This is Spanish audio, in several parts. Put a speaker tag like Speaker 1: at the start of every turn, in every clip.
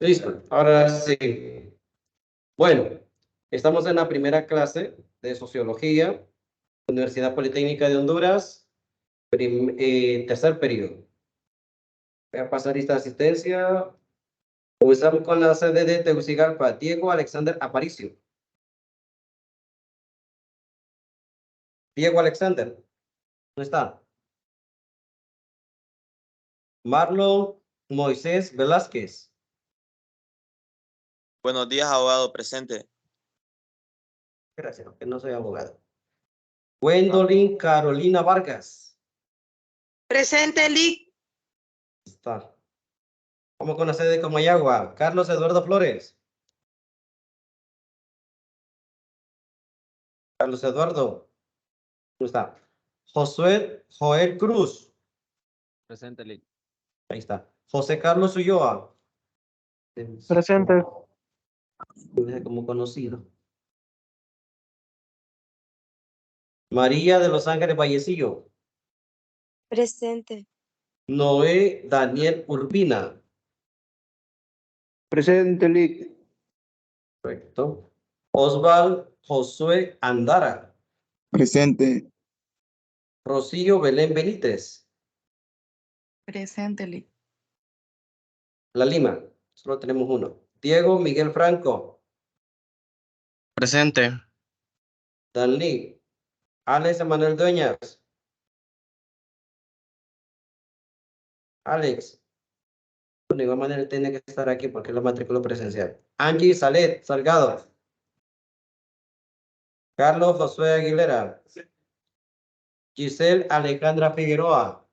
Speaker 1: Listo, ahora sí. Bueno, estamos en la primera clase de Sociología, Universidad Politécnica de Honduras, tercer periodo. Voy a pasar lista de asistencia. Comenzamos con la sede de Tegucigalpa, Diego Alexander Aparicio. Diego Alexander, ¿dónde está? Marlon Moisés Velázquez.
Speaker 2: Buenos días, abogado, presente.
Speaker 1: Gracias, que no soy abogado. Gwendolyn Carolina Vargas.
Speaker 3: Presente, Lic.
Speaker 1: Está. Vamos con la sede de Comayagua, Carlos Eduardo Flores. Carlos Eduardo. ¿Dónde está? Josué Joel Cruz.
Speaker 4: Presente, Lic.
Speaker 1: Ahí está. José Carlos Ulloa.
Speaker 5: Presente.
Speaker 1: Como conocido. María de Los Ángeles Vallecillo.
Speaker 6: Presente.
Speaker 1: Noé Daniel Urbina.
Speaker 5: Presente, Lic.
Speaker 1: Correcto. Osval Josué Andara.
Speaker 7: Presente.
Speaker 1: Rocío Belén Benítez.
Speaker 3: Presente, Lic.
Speaker 1: La Lima. Solo tenemos uno. Diego Miguel Franco.
Speaker 4: Presente.
Speaker 1: Danlí. Alex Emanuel Dueñas. Alex. De igual manera tiene que estar aquí porque es la matrícula presencial. Angie Salet Salgado. Carlos Josué Aguilera. Giselle Alejandra Figueroa.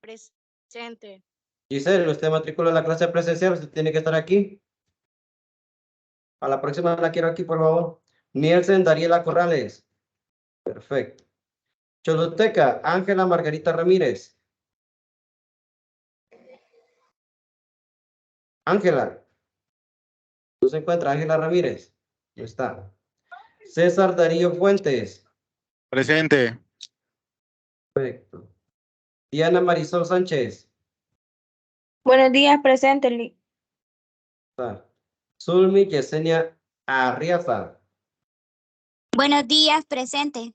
Speaker 6: Presente.
Speaker 1: Giselle, usted matricula la clase presencial, usted tiene que estar aquí. A la próxima la quiero aquí, por favor. Nielsen Dariela Corrales. Perfecto. Choluteca, Ángela Margarita Ramírez. Ángela. ¿No se encuentra Ángela Ramírez? No está. César Darío Fuentes.
Speaker 7: Presente.
Speaker 1: Perfecto. Diana Marisol Sánchez.
Speaker 6: Buenos días, presente, Lic.
Speaker 1: Está. Zulmi Yesenia Arriaza.
Speaker 6: Buenos días, presente.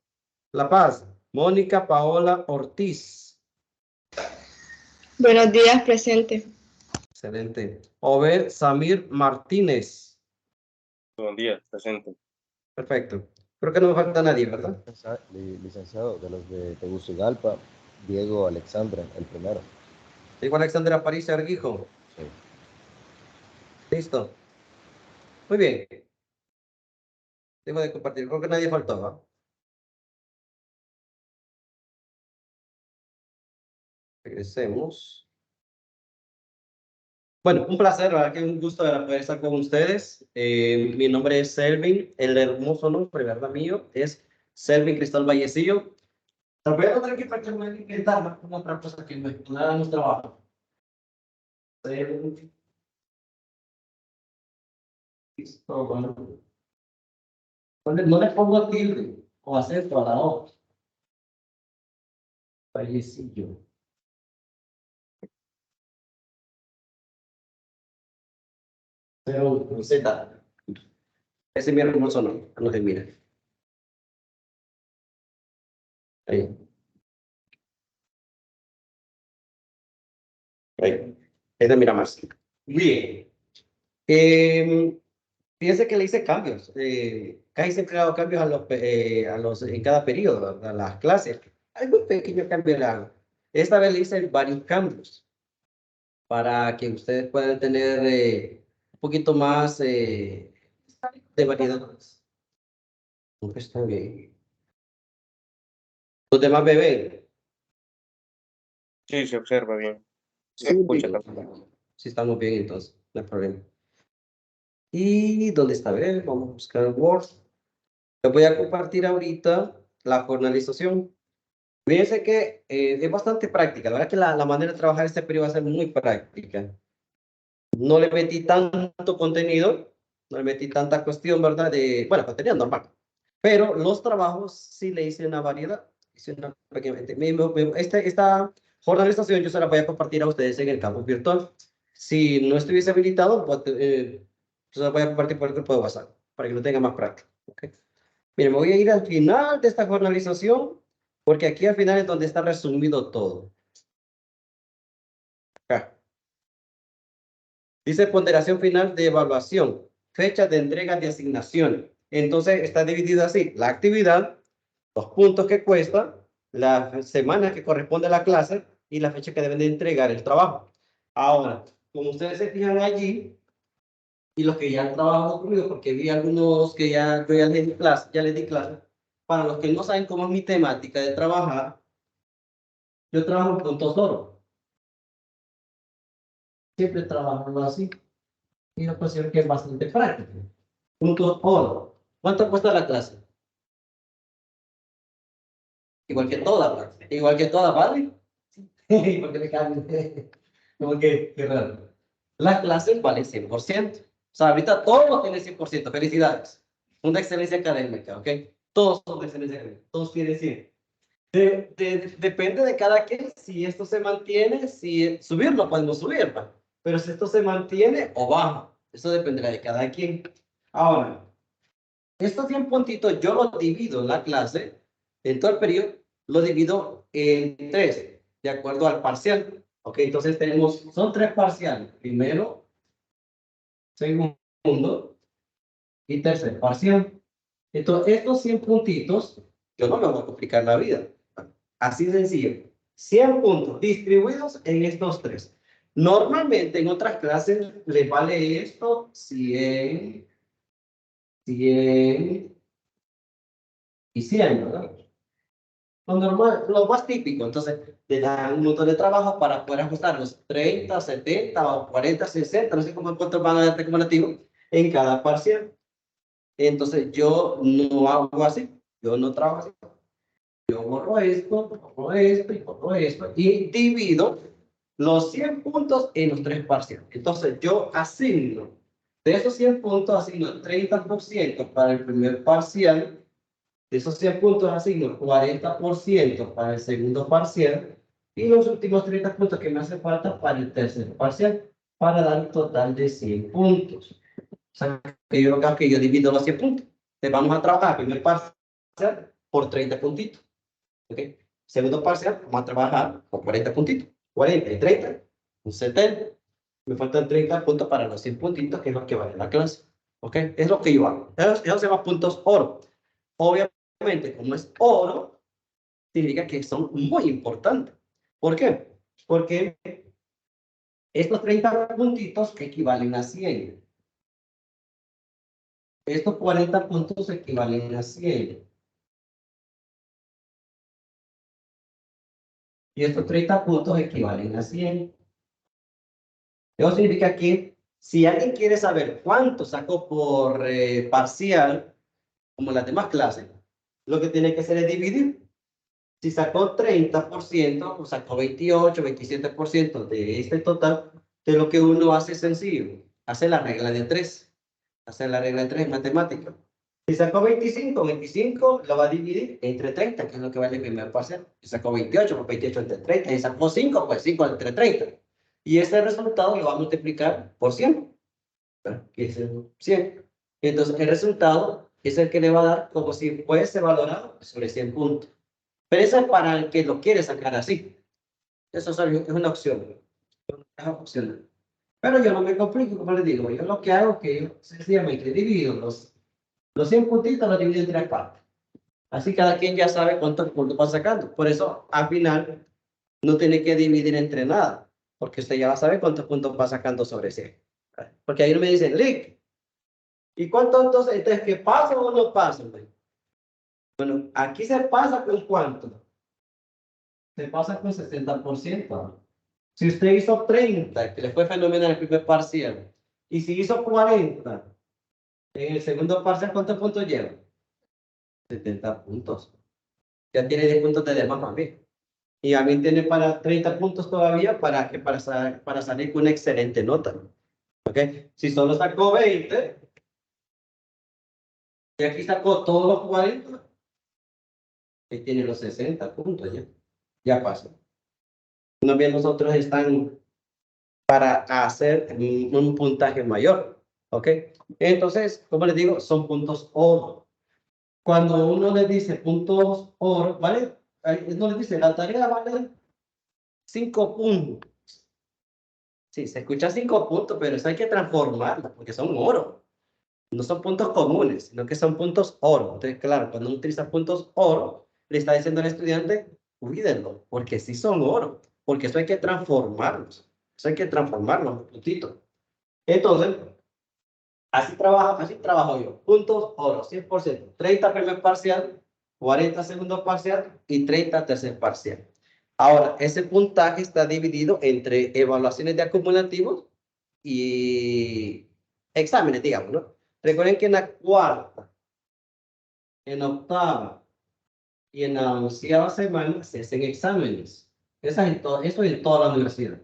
Speaker 1: La Paz. Mónica Paola Ortiz.
Speaker 8: Buenos días, presente.
Speaker 1: Excelente. Obed Samir Martínez.
Speaker 9: Buenos días, presente.
Speaker 1: Perfecto. Creo que no me falta nadie, ¿verdad?
Speaker 10: Licenciado, de los de Tegucigalpa, Diego Alexandra, el primero.
Speaker 1: Diego Alexander Aparicio Arguijo.
Speaker 10: Sí.
Speaker 1: Listo. Muy bien. Tengo de compartir. Creo que nadie faltó, ¿va? Regresemos. Bueno, un placer, ¿verdad? Que un gusto poder estar con ustedes. Mi nombre es Selvin, el hermoso nombre, ¿verdad? Mío es Selvin Cristal Vallecillo. Tal vez no tener que practicar gritar una otra cosa que me damos trabajo. Listo, bueno. No le pongo tilde o acento a la O. Vallecillo. Pero, Z. Ese es mi hermoso nombre, no se mira. Ahí. Ahí. Ese mira más. Bien. Fíjense que le hice cambios. Casi siempre he dado cambios en cada periodo, ¿verdad? A las clases. Hay muy pequeños cambios le hago. Esta vez le hice varios cambios para que ustedes puedan tener un poquito más de variedad. Está bien. Los demás bebés.
Speaker 9: Sí, se observa bien.
Speaker 1: Sí,
Speaker 9: Se escucha también.
Speaker 1: sí, estamos bien entonces, no hay problema. ¿Y dónde está? A ver, vamos a buscar Word. Les voy a compartir ahorita la jornalización. Fíjense que es bastante práctica. La verdad que la manera de trabajar este periodo va a ser muy práctica. No le metí tanto contenido, no le metí tanta cuestión, ¿verdad? Bueno, contenido normal. Pero los trabajos sí le hice una variedad. Hice una pequeña, esta jornalización yo se la voy a compartir a ustedes en el campus virtual. Si no estuviese habilitado, pues, entonces voy a compartir por el grupo de WhatsApp para que lo tenga más práctico. ¿Okay? Miren, me voy a ir al final de esta jornalización porque aquí al final es donde está resumido todo. Acá. Dice ponderación final de evaluación, fecha de entrega de asignaciones. Entonces está dividido así, la actividad, los puntos que cuesta, la semana que corresponde a la clase y la fecha que deben de entregar el trabajo. Ahora, como ustedes se fijan allí, y los que ya han trabajado conmigo, porque vi algunos que yo ya les di clase, para los que no saben cómo es mi temática de trabajar, yo trabajo en puntos oro. Siempre trabajo así. Y yo considero que es bastante práctico. Puntos oro. ¿Cuánto cuesta la clase? Igual que toda, ¿vale? Porque me cambio. Como que, qué raro. Las clases valen 100%. O sea, ahorita todos tienen 100%. Felicidades. Una excelencia académica, ¿ok? Todos son de excelencia académica. Todos tienen 100. Depende de cada quien si esto se mantiene, si subirlo podemos subirlo, pero si esto se mantiene o baja, eso dependerá de cada quien. Ahora, estos 100 puntitos yo los divido en la clase, en todo el periodo, lo divido en 3, de acuerdo al parcial. Ok, entonces son 3 parciales, primero, segundo y tercer parcial. Entonces, estos 100 puntitos, yo no me voy a complicar la vida. Así sencillo. 100 puntos distribuidos en estos 3. Normalmente en otras clases les vale esto 100, 100 y 100, ¿verdad? Lo normal, lo más típico. Entonces, te dan un montón de trabajo para poder ajustar los 30, 70 o 40, 60, no sé cuántos van a dar acumulativo en cada parcial. Entonces, yo no hago así. Yo no trabajo así. Yo borro esto y divido los 100 puntos en los 3 parciales. Entonces yo asigno, de esos 100 puntos asigno el 30% para el primer parcial, de esos 100 puntos asigno 40% para el segundo parcial y los últimos 30 puntos que me hacen falta para el tercer parcial, para dar un total de 100 puntos. O sea, que yo divido los 100 puntos. Entonces vamos a trabajar primer parcial por 30 puntitos. ¿Okay? Segundo parcial, vamos a trabajar con 40 puntitos. 40 y 30, un 70. Me faltan 30 puntos para los 100 puntitos, que es lo que vale la clase. ¿Ok? Es lo que yo hago. Eso se llama puntos oro. Obviamente, como es oro, significa que son muy importantes. ¿Por qué? Porque estos 30 puntitos equivalen a 100. Estos 40 puntos equivalen a 100. Y estos 30 puntos equivalen a 100. Eso significa que si alguien quiere saber cuánto sacó por parcial, como las demás clases, lo que tiene que hacer es dividir. Si sacó 30% o sacó 28, 27% de este total, de lo que uno hace es sencillo. Hace la regla de 3. Hace la regla de 3 en matemática. Si sacó 25 lo va a dividir entre 30, que es lo que vale el primer parcial. Si sacó 28, pues 28 entre 30. Si sacó 5, pues 5 entre 30. Y ese resultado lo va a multiplicar por 100. Que es el 100. Entonces, el resultado es el que le va a dar como si fuese valorado sobre 100 puntos. Pero eso es para el que lo quiere sacar así. Eso es una opción. Es opcional. Pero yo no me complico, como les digo. Yo lo que hago es que yo sencillamente divido los 100 puntitos, los divido en 3 partes. Así cada quien ya sabe cuántos puntos va sacando. Por eso, al final, no tiene que dividir entre nada. Porque usted ya va a saber cuántos puntos va sacando sobre 100. Porque ahí no me dicen, Lick, ¿y cuánto entonces que pasa o no pasa? Bueno, aquí se pasa con cuánto. Se pasa con 60%. Si usted hizo 30, que le fue fenomenal el primer parcial, y si hizo 40, en el segundo parcial, ¿cuántos puntos lleva? 70 puntos. Ya tiene 10 puntos de demás para mí. Y a mí tiene para 30 puntos todavía para salir con una excelente nota. ¿Ok? Si solo sacó 20, y aquí sacó todos los 40, ahí tiene los 60 puntos ya. Ya pasó. No bien los otros están para hacer un puntaje mayor, ¿ok? Entonces, como les digo, son puntos oro. Cuando uno le dice puntos oro, ¿vale? No le dice, la tarea vale 5 puntos. Sí, se escucha 5 puntos, pero eso hay que transformarlo, porque son oro. No son puntos comunes, sino que son puntos oro. Entonces, claro, cuando uno utiliza puntos oro, le está diciendo al estudiante, cuídenlo, porque sí son oro, porque eso hay que transformarlos. Eso hay que transformarlos, un puntito. Entonces, así trabajo yo. Puntos oro, 100%. 30 primer parcial, 40 segundo parcial y 30 tercer parcial. Ahora, ese puntaje está dividido entre evaluaciones de acumulativos y exámenes, digamos, ¿no? Recuerden que en la cuarta, en la octava y en la 11ª semana se hacen exámenes. Eso es en toda la universidad.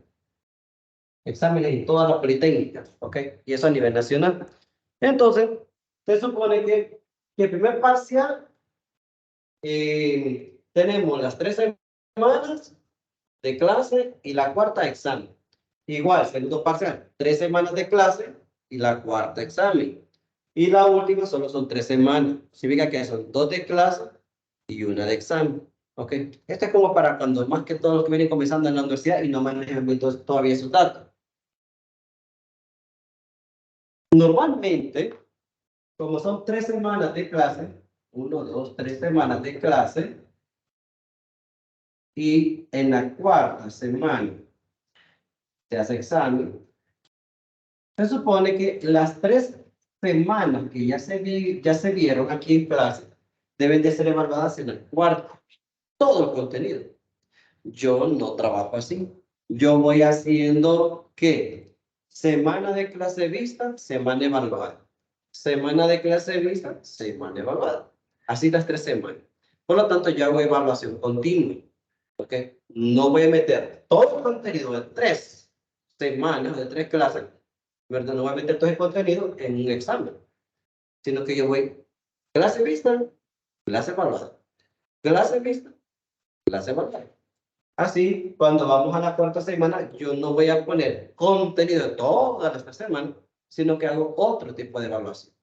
Speaker 1: Exámenes en todas las politécnicas, ¿ok? Y eso a nivel nacional. Entonces, se supone que el primer parcial tenemos las 3 semanas de clase y la cuarta examen. Igual, segundo parcial, 3 semanas de clase y la cuarta examen. Y la última solo son 3 semanas. Significa que son 2 de clase y 1 de examen. ¿Ok? Esto es como para cuando más que todos los que vienen comenzando en la universidad y no manejan todavía esos datos. Normalmente, como son 3 semanas de clase, 1, 2, 3 semanas de clase, y en la cuarta semana se hace examen, se supone que las 3 semanas que ya se vieron aquí en clase deben de ser evaluadas en la cuarta. Todo el contenido. Yo no trabajo así. Yo voy haciendo que semana de clase vista, semana evaluada. Semana de clase vista, semana evaluada. Así las 3 semanas. Por lo tanto, yo hago evaluación continua. ¿Ok? No voy a meter todo el contenido de 3 semanas, de 3 clases, ¿verdad? No voy a meter todo el contenido en un examen, sino que yo voy clase vista, clase evaluada. Clase vista, clase evaluada. Así, cuando vamos a la cuarta semana, yo no voy a poner contenido de todas las 3 semanas, sino que hago otro tipo de evaluación.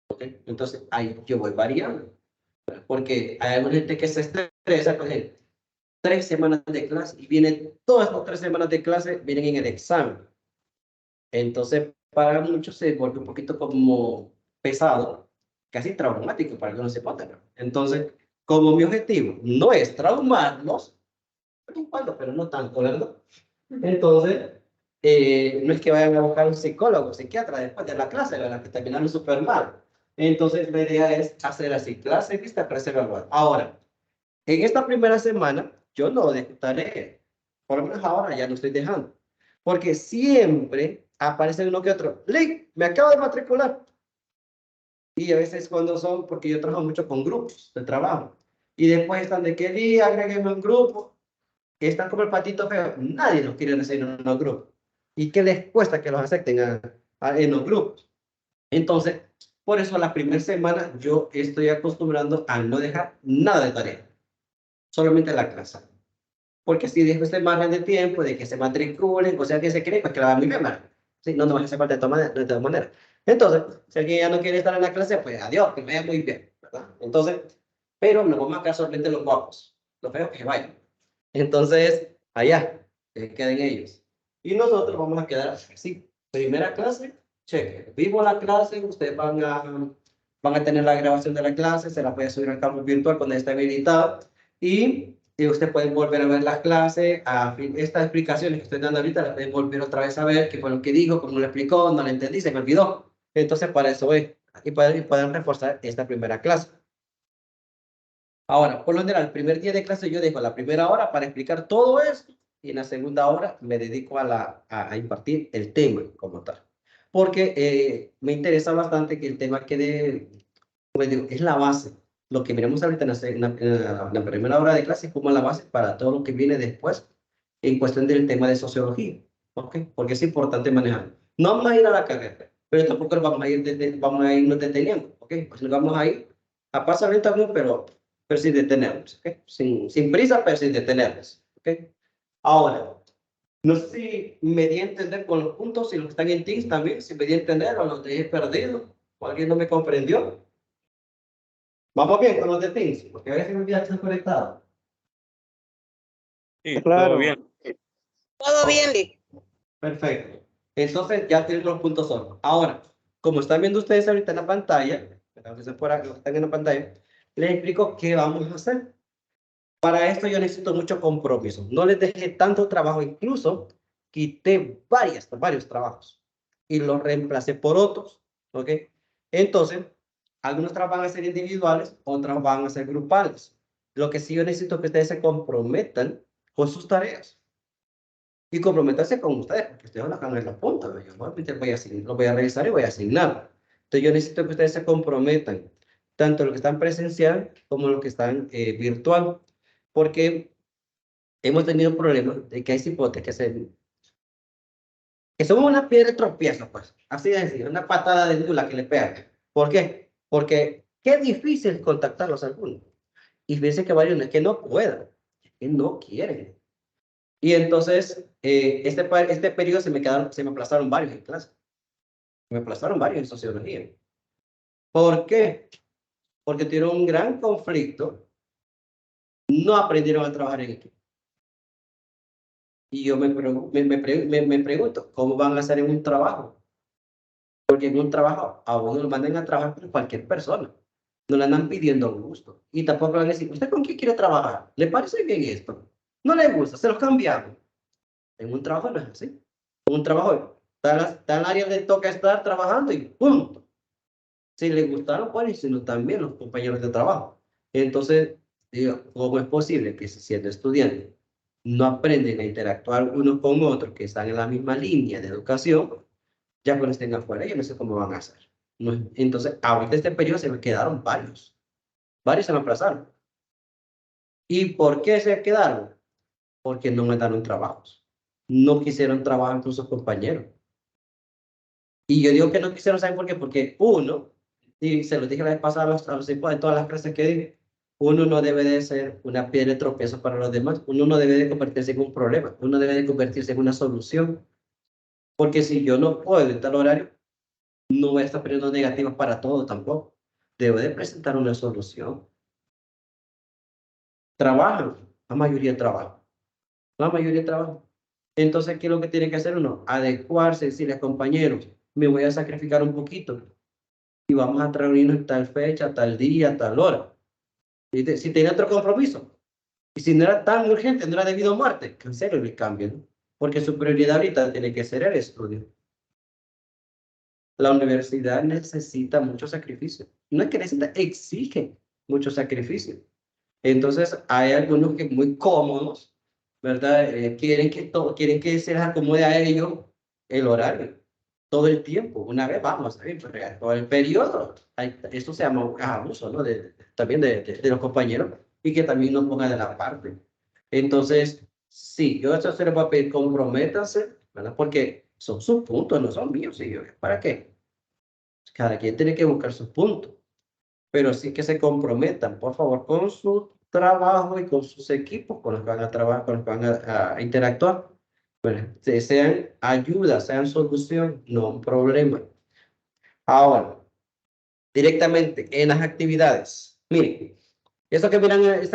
Speaker 1: ¿Okay? Entonces, ahí yo voy variando. Porque hay alguna gente que se estresa con el 3 semanas de clase y vienen todas las 3 semanas de clase, vienen en el examen. Entonces, para muchos se vuelve un poquito como pesado, casi traumático para que no se pongan. Entonces, como mi objetivo no es traumarlos, pero no tanto, ¿verdad? Entonces, no es que vayan a buscar un psicólogo, psiquiatra después de la clase, ¿verdad? Que terminaron súper mal. Entonces, la idea es hacer así, clase vista, clase evaluada. Ahora, en esta primera semana, yo no dejo tarea. Por lo menos ahora ya no estoy dejando. Porque siempre aparece uno que otro. Link, me acabo de matricular. Y a veces cuando son, porque yo trabajo mucho con grupos de trabajo. Y después están de que día, agréguenme un grupo. Están como el patito feo. Nadie los quiere recibir en los grupos. ¿Y qué les cuesta que los acepten en los grupos? Entonces, por eso la primera semana yo estoy acostumbrando a no dejar nada de tarea. Solamente la clase. Porque si dejo este margen de tiempo de que se matriculen, o sea, que se cree, pues que la va a mi memar. Sí, no van a hacer falta de todas maneras. Entonces, si alguien ya no quiere estar en la clase, pues adiós, que me vaya muy bien, ¿verdad? Entonces, pero nos vamos a quedar solamente los guapos, los feos que vayan. Entonces, allá, que queden ellos. Y nosotros vamos a quedar así. Primera clase, cheque. Vivo la clase, ustedes van a tener la grabación de la clase, se la voy a subir al campus virtual cuando esté habilitado. Y usted puede volver a ver las clases, estas explicaciones que estoy dando ahorita, las pueden volver otra vez a ver, qué fue lo que dijo, cómo lo explicó, no lo entendí, se me olvidó. Entonces, para eso es. Y pueden reforzar esta primera clase. Ahora, por lo general, el primer día de clase yo dejo la primera hora para explicar todo esto y en la segunda hora me dedico a impartir el tema como tal. Porque me interesa bastante que el tema quede, como digo, es la base. Lo que miramos ahorita en la primera hora de clase es como la base para todo lo que viene después en cuestión del tema de sociología. ¿Ok? Porque es importante manejar. No vamos a ir a la carrera, pero tampoco vamos a irnos deteniendo. ¿Ok? Pues nos vamos a ir a pasar lento, pero sin detenernos, ¿okay? Sin prisa, pero sin detenernos, ¿okay? Ahora, No sé si me di a entender con los puntos, si los que están en Teams también, si me di a entender o los dejé perdidos, o alguien no me comprendió. Vamos bien con los de Teams, porque a veces me olvida estar conectado.
Speaker 9: Sí,
Speaker 5: Claro.
Speaker 9: todo bien.
Speaker 3: Todo bien, Lick.
Speaker 1: Perfecto. Entonces ya tienen los puntos solos. Ahora, como están viendo ustedes ahorita en la pantalla, entonces por aquí están en la pantalla, les explico qué vamos a hacer. Para esto yo necesito mucho compromiso. No les dejé tanto trabajo, incluso quité varios trabajos y los reemplacé por otros, ¿ok? Entonces, algunos trabajos van a ser individuales, otros van a ser grupales. Lo que sí yo necesito que ustedes se comprometan con sus tareas y comprometerse con ustedes, porque ustedes van a ganar la punta, ¿no? Yo lo voy a revisar y voy a asignar. Entonces yo necesito que ustedes se comprometan, tanto los que están presencial como los que están virtual, porque hemos tenido problemas de que hay cipotes que son una piedra de tropiezo, pues, así de decir, una patada de mula que le pegan. ¿Por qué? Porque qué difícil contactarlos a algunos. Y fíjense que varios no es que no puedan, es que no quieren. Y entonces, este periodo se me aplazaron varios en clase. Me aplazaron varios en sociología. ¿Por qué? Porque tuvieron un gran conflicto, no aprendieron a trabajar en equipo. Y yo me pregunto, ¿cómo van a hacer en un trabajo? Porque en un trabajo a uno lo mandan a trabajar con cualquier persona. No le andan pidiendo gusto. Y tampoco le van a decir, ¿usted con quién quiere trabajar? ¿Le parece bien esto? No le gusta, se los cambiamos. En un trabajo no es así. En un trabajo, tal área le toca estar trabajando y punto. Si le gustaron, pues, y si no, también los compañeros de trabajo. Entonces, digo, ¿cómo es posible que siendo estudiantes no aprenden a interactuar unos con otros que están en la misma línea de educación? Ya cuando estén afuera, yo no sé cómo van a hacer. Entonces, ahorita este periodo se me quedaron varios. Varios se me aplazaron. ¿Y por qué se quedaron? Porque no me dieron trabajos. No quisieron trabajar con sus compañeros. Y yo digo que no quisieron, ¿saben por qué? Porque uno, y se lo dije la vez pasada a los tipos de todas las clases que di, uno no debe de ser una piedra de tropiezo para los demás. Uno no debe de convertirse en un problema. Uno debe de convertirse en una solución. Porque si yo no puedo en tal horario, no voy a estar poniendo negativas para todo tampoco. Debo de presentar una solución. Trabajan, la mayoría trabaja. La mayoría trabaja. Entonces, ¿qué es lo que tiene que hacer uno? Adecuarse, decirles, compañeros, me voy a sacrificar un poquito y vamos a reunirnos en tal fecha, tal día, tal hora. Y si tenía otro compromiso, y si no era tan urgente, no era debido a muerte, cancelen el cambio, ¿no? Porque su prioridad ahorita tiene que ser el estudio. La universidad necesita mucho sacrificio. No es que necesita, exige mucho sacrificio. Entonces, hay algunos que muy cómodos, ¿verdad? Quieren que se les acomode a ellos el horario, todo el tiempo. Una vez vamos, ¿sabes? Todo el periodo. Esto se llama abuso, ¿no? También de los compañeros y que también nos pongan de la parte. Entonces, sí, yo eso se les voy a pedir, comprométanse, ¿verdad? Porque son sus puntos, no son míos. ¿Sí? ¿Para qué? Cada quien tiene que buscar sus puntos, pero sí que se comprometan, por favor, con su trabajo y con sus equipos con los que van a trabajar, con los que van a interactuar. Bueno, sean ayuda, sean solución, no un problema. Ahora, directamente en las actividades. Miren, estas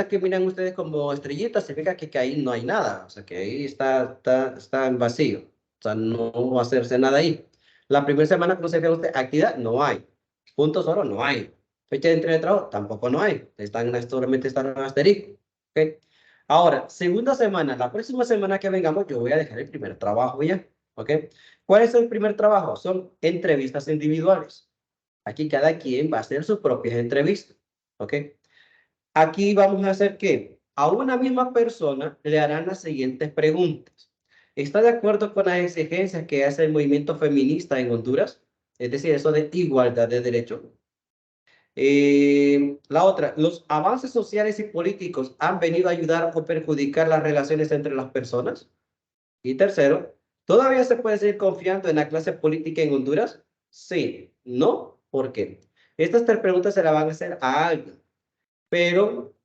Speaker 1: que miran ustedes como estrellitas, significa que ahí no hay nada, o sea, que ahí está en vacío, o sea, no va a hacerse nada ahí. La primera semana que no se ve usted, actividad, no hay. Puntos solo, no hay. Fecha de entrega de trabajo, tampoco no hay. Solamente están en asterisco. ¿Okay? Ahora, segunda semana, la próxima semana que vengamos, yo voy a dejar el primer trabajo ya. ¿Ok? ¿Cuál es el primer trabajo? Son entrevistas individuales. Aquí cada quien va a hacer sus propias entrevistas. ¿Ok? Aquí vamos a hacer que a una misma persona le harán las siguientes preguntas. ¿Está de acuerdo con las exigencias que hace el movimiento feminista en Honduras? Es decir, eso de igualdad de derechos. La otra, ¿los avances sociales y políticos han venido a ayudar o perjudicar las relaciones entre las personas? Y tercero, ¿todavía se puede seguir confiando en la clase política en Honduras? Sí, no, ¿por qué? Estas tres preguntas se las van a hacer a alguien, pero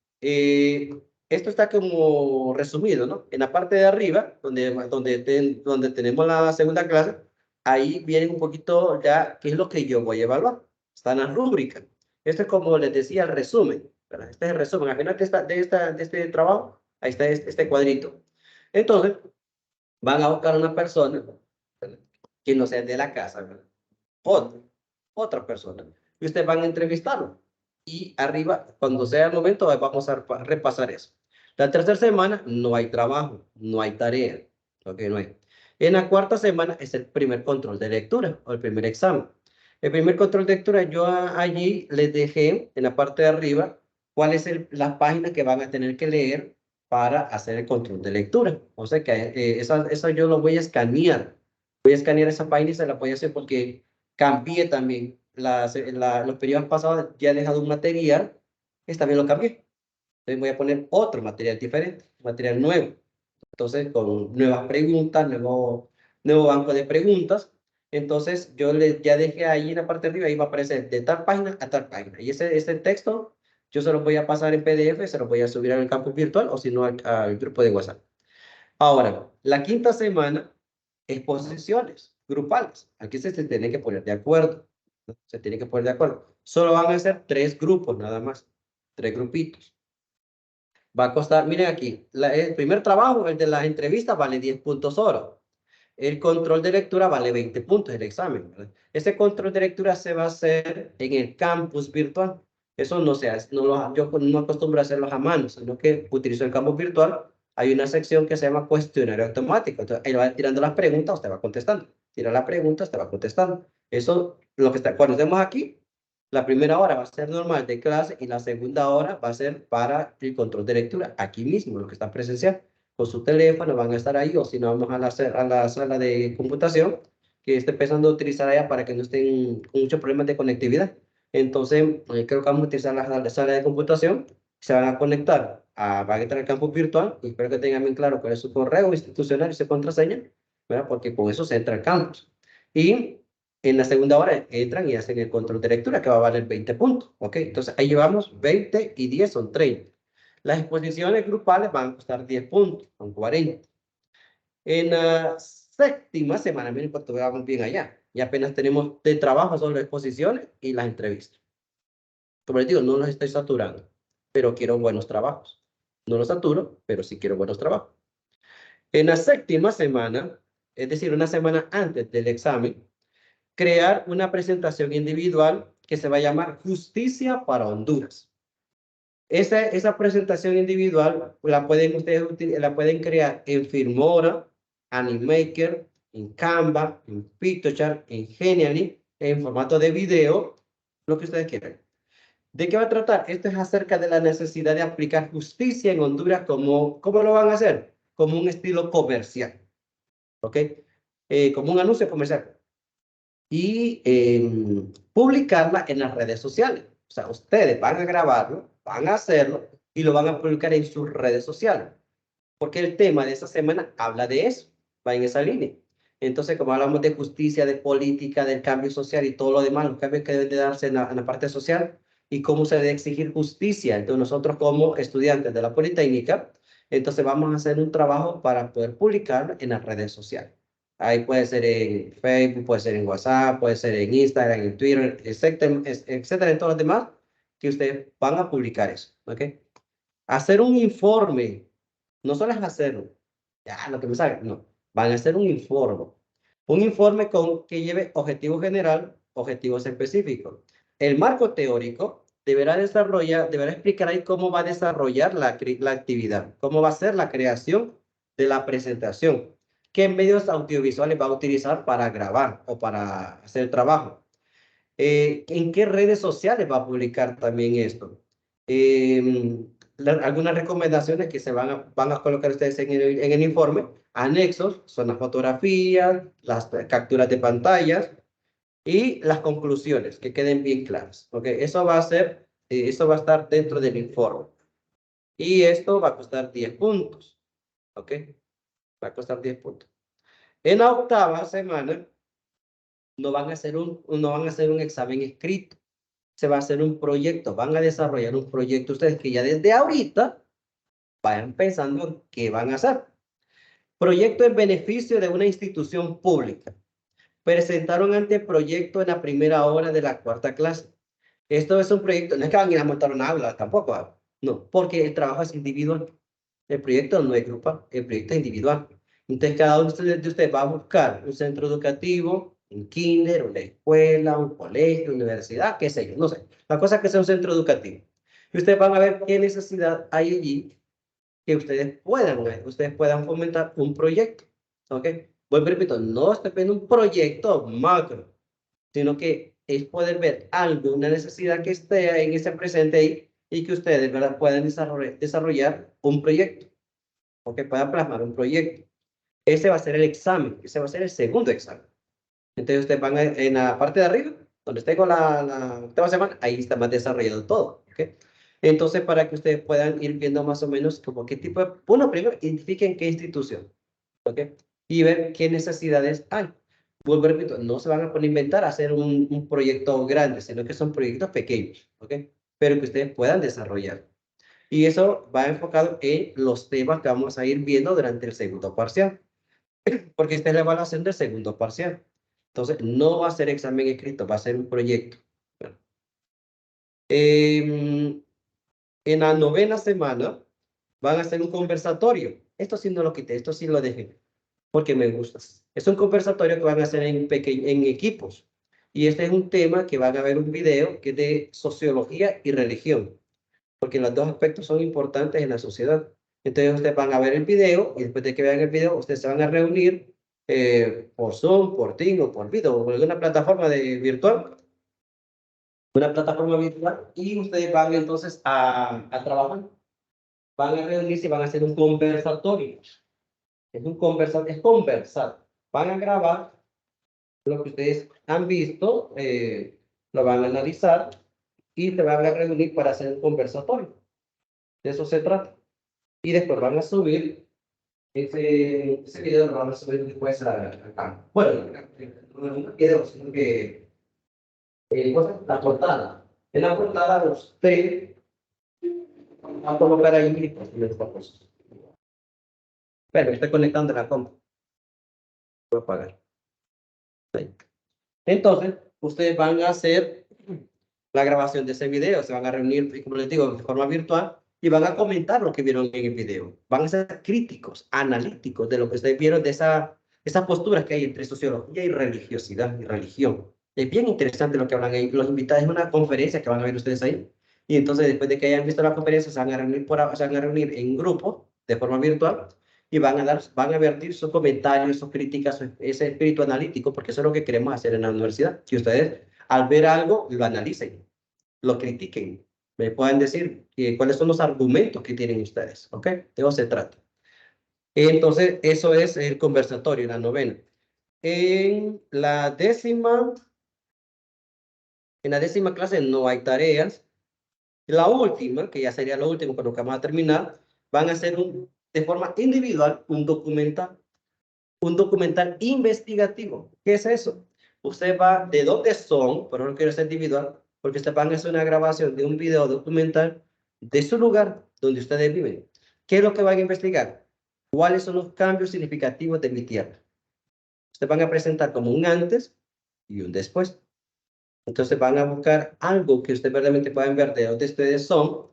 Speaker 1: esto está como resumido, ¿no? En la parte de arriba, donde tenemos la segunda clase, ahí viene un poquito ya qué es lo que yo voy a evaluar. Están las rúbricas. Esto es como les decía, el resumen, ¿verdad? Este es el resumen. Al final de este trabajo, ahí está este cuadrito. Entonces, van a buscar una persona, ¿verdad?, que no sea de la casa, ¿verdad? Otra persona. Y ustedes van a entrevistarlo. Y arriba, cuando sea el momento, vamos a repasar eso. La tercera semana no hay trabajo, no hay tarea. Ok, no hay. En la cuarta semana es el primer control de lectura o el primer examen. El primer control de lectura, yo allí les dejé en la parte de arriba cuál es la página que van a tener que leer para hacer el control de lectura. O sea que esa yo lo voy a escanear. Voy a escanear esa página y se la voy a hacer porque cambié también. Los periodos pasados ya he dejado un material, esta vez lo cambié. Entonces voy a poner otro material diferente, material nuevo. Entonces, con nuevas preguntas, nuevo banco de preguntas. Entonces, yo ya dejé ahí en la parte de arriba, ahí va a aparecer de tal página a tal página. Y ese texto, yo se lo voy a pasar en PDF, se lo voy a subir al campus virtual o si no al grupo de WhatsApp. Ahora, la quinta semana, exposiciones grupales. Aquí se tienen que poner de acuerdo, ¿no? Se tienen que poner de acuerdo. Solo van a ser 3 grupos, nada más. 3 grupitos. Va a costar, miren aquí, el primer trabajo, el de las entrevistas, vale 10 puntos oro. El control de lectura vale 20 puntos, el examen, ¿verdad? Ese control de lectura se va a hacer en el campus virtual. Eso no se hace, yo no acostumbro a hacerlo a mano, sino que utilizo el campus virtual. Hay una sección que se llama cuestionario automático. Entonces, ahí va tirando las preguntas, usted va contestando. Tira la pregunta, usted va contestando. Eso, cuando estemos aquí, la primera hora va a ser normal de clase y la segunda hora va a ser para el control de lectura, aquí mismo, lo que está presencial. Con su teléfono van a estar ahí, o si no, vamos a la sala de computación, que esté empezando a utilizar allá para que no estén con muchos problemas de conectividad. Entonces, creo que vamos a utilizar la sala de computación, se van a conectar, van a entrar al campus virtual, y espero que tengan bien claro cuál es su correo institucional y su contraseña, ¿verdad? Porque con eso se entra al campus. Y en la segunda hora entran y hacen el control de lectura que va a valer 20 puntos. ¿Ok? Entonces ahí llevamos 20 y 10 son 30. Las exposiciones grupales van a costar 10 puntos, son 40. En la séptima semana, miren cuánto vamos bien allá. Y apenas tenemos de trabajo solo exposiciones y las entrevistas. Como les digo, no los estoy saturando, pero quiero buenos trabajos. No los saturo, pero sí quiero buenos trabajos. En la séptima semana, es decir, una semana antes del examen, crear una presentación individual que se va a llamar Justicia para Honduras. Esa presentación individual ustedes la pueden crear en Filmora, Animaker, en Canva, en Pictochart, en Genially, en formato de video, lo que ustedes quieran. ¿De qué va a tratar? Esto es acerca de la necesidad de aplicar justicia en Honduras. ¿Cómo lo van a hacer? Como un estilo comercial. ¿Ok? Como un anuncio comercial. Y publicarla en las redes sociales. O sea, ustedes van a grabarlo, van a hacerlo y lo van a publicar en sus redes sociales. Porque el tema de esa semana habla de eso, va en esa línea. Entonces, como hablamos de justicia, de política, del cambio social y todo lo demás, los cambios que deben de darse en la parte social y cómo se debe exigir justicia. Entonces, nosotros como estudiantes de la Politécnica, entonces vamos a hacer un trabajo para poder publicarlo en las redes sociales. Ahí puede ser en Facebook, puede ser en WhatsApp, puede ser en Instagram, en Twitter, etcétera, en todos los demás, que ustedes van a publicar eso, ¿ok? Hacer un informe, no solo es hacerlo, ya, lo que me salga, no, van a hacer un informe que lleve objetivo general, objetivos específicos. El marco teórico deberá explicar ahí cómo va a desarrollar la actividad, cómo va a ser la creación de la presentación, qué medios audiovisuales va a utilizar para grabar o para hacer el trabajo. ¿En qué redes sociales va a publicar también esto? Algunas recomendaciones que van a colocar ustedes en el informe. Anexos son las fotografías, las capturas de pantallas y las conclusiones que queden bien claras. ¿Okay? Eso va a estar dentro del informe. Y esto va a costar 10 puntos. ¿Ok? Va a costar 10 puntos. En la octava semana no van a hacer un examen escrito. Se va a hacer un proyecto. Van a desarrollar un proyecto ustedes que ya desde ahorita vayan pensando en qué van a hacer. Proyecto en beneficio de una institución pública. Presentaron anteproyecto en la primera hora de la cuarta clase. Esto es un proyecto, no es que van a ir a montar una aula tampoco, no, porque el trabajo es individual. El proyecto no es grupal, el proyecto es individual. Entonces, cada uno de ustedes va a buscar un centro educativo, un kinder, una escuela, un colegio, una universidad, qué sé yo, no sé. La cosa es que sea un centro educativo. Y ustedes van a ver qué necesidad hay allí que ustedes puedan fomentar un proyecto. ¿Ok? Vuelvo y repito, no estoy viendo un proyecto macro, sino que es poder ver algo, una necesidad que esté en ese presente ahí y que ustedes, ¿verdad?, puedan desarrollar un proyecto, o que puedan plasmar un proyecto. Ese va a ser el examen, ese va a ser el segundo examen. Entonces ustedes van en la parte de arriba, donde esté con la octava semana, ahí está más desarrollado todo. ¿Ok? Entonces, para que ustedes puedan ir viendo más o menos como qué tipo de... Bueno, primero, identifiquen qué institución. ¿Ok? Y ver qué necesidades hay. Vuelvo, repito, no se van a poner a inventar hacer un proyecto grande, sino que son proyectos pequeños, ¿ok? Pero que ustedes puedan desarrollar. Y eso va enfocado en los temas que vamos a ir viendo durante el segundo parcial, porque esta es la evaluación del segundo parcial. Entonces, no va a ser examen escrito, va a ser un proyecto. Bueno. En la novena semana van a hacer un conversatorio. Esto sí no lo quité, esto sí lo dejé, porque me gusta. Es un conversatorio que van a hacer en equipos. Y este es un tema que van a ver un video que es de sociología y religión, porque los dos aspectos son importantes en la sociedad. Entonces ustedes van a ver el video y después de que vean el video, ustedes se van a reunir por Zoom, por Teams o por video, o por alguna plataforma virtual. Una plataforma virtual y ustedes van entonces a trabajar. Van a reunirse y van a hacer un conversatorio. Es conversar. Van a grabar lo que ustedes han visto, lo van a analizar y se van a reunir para hacer un conversatorio. De eso se trata. Y después van a subir ese video, lo van a subir después acá. Bueno, no es un video, sino que la portada. En la portada usted va a colocar ahí estas cosas. Pero estoy conectando la compu. Voy a apagar. Ahí. Entonces, ustedes van a hacer la grabación de ese video, se van a reunir, como les digo, de forma virtual y van a comentar lo que vieron en el video. Van a ser críticos, analíticos de lo que ustedes vieron, de esas posturas que hay entre sociología y religiosidad y religión. Es bien interesante lo que hablan ahí. Los invitados en una conferencia que van a ver ustedes ahí. Y entonces, después de que hayan visto la conferencia, se van a reunir en grupo, de forma virtual, y van a vertir sus comentarios, sus críticas, ese espíritu analítico, porque eso es lo que queremos hacer en la universidad. Que ustedes, al ver algo, lo analicen, lo critiquen, me pueden decir cuáles son los argumentos que tienen ustedes, ¿ok? De eso se trata. Entonces, eso es el conversatorio, la novena. En la décima clase no hay tareas. La última, que ya sería lo último con lo que vamos a terminar, van a hacer de forma individual un documental investigativo. ¿Qué es eso? Usted va de dónde son, pero no quiero ser individual, porque ustedes van a hacer una grabación de un video documental de su lugar donde ustedes viven. ¿Qué es lo que van a investigar? ¿Cuáles son los cambios significativos de mi tierra? Ustedes van a presentar como un antes y un después. Entonces van a buscar algo que ustedes verdaderamente puedan ver de dónde ustedes son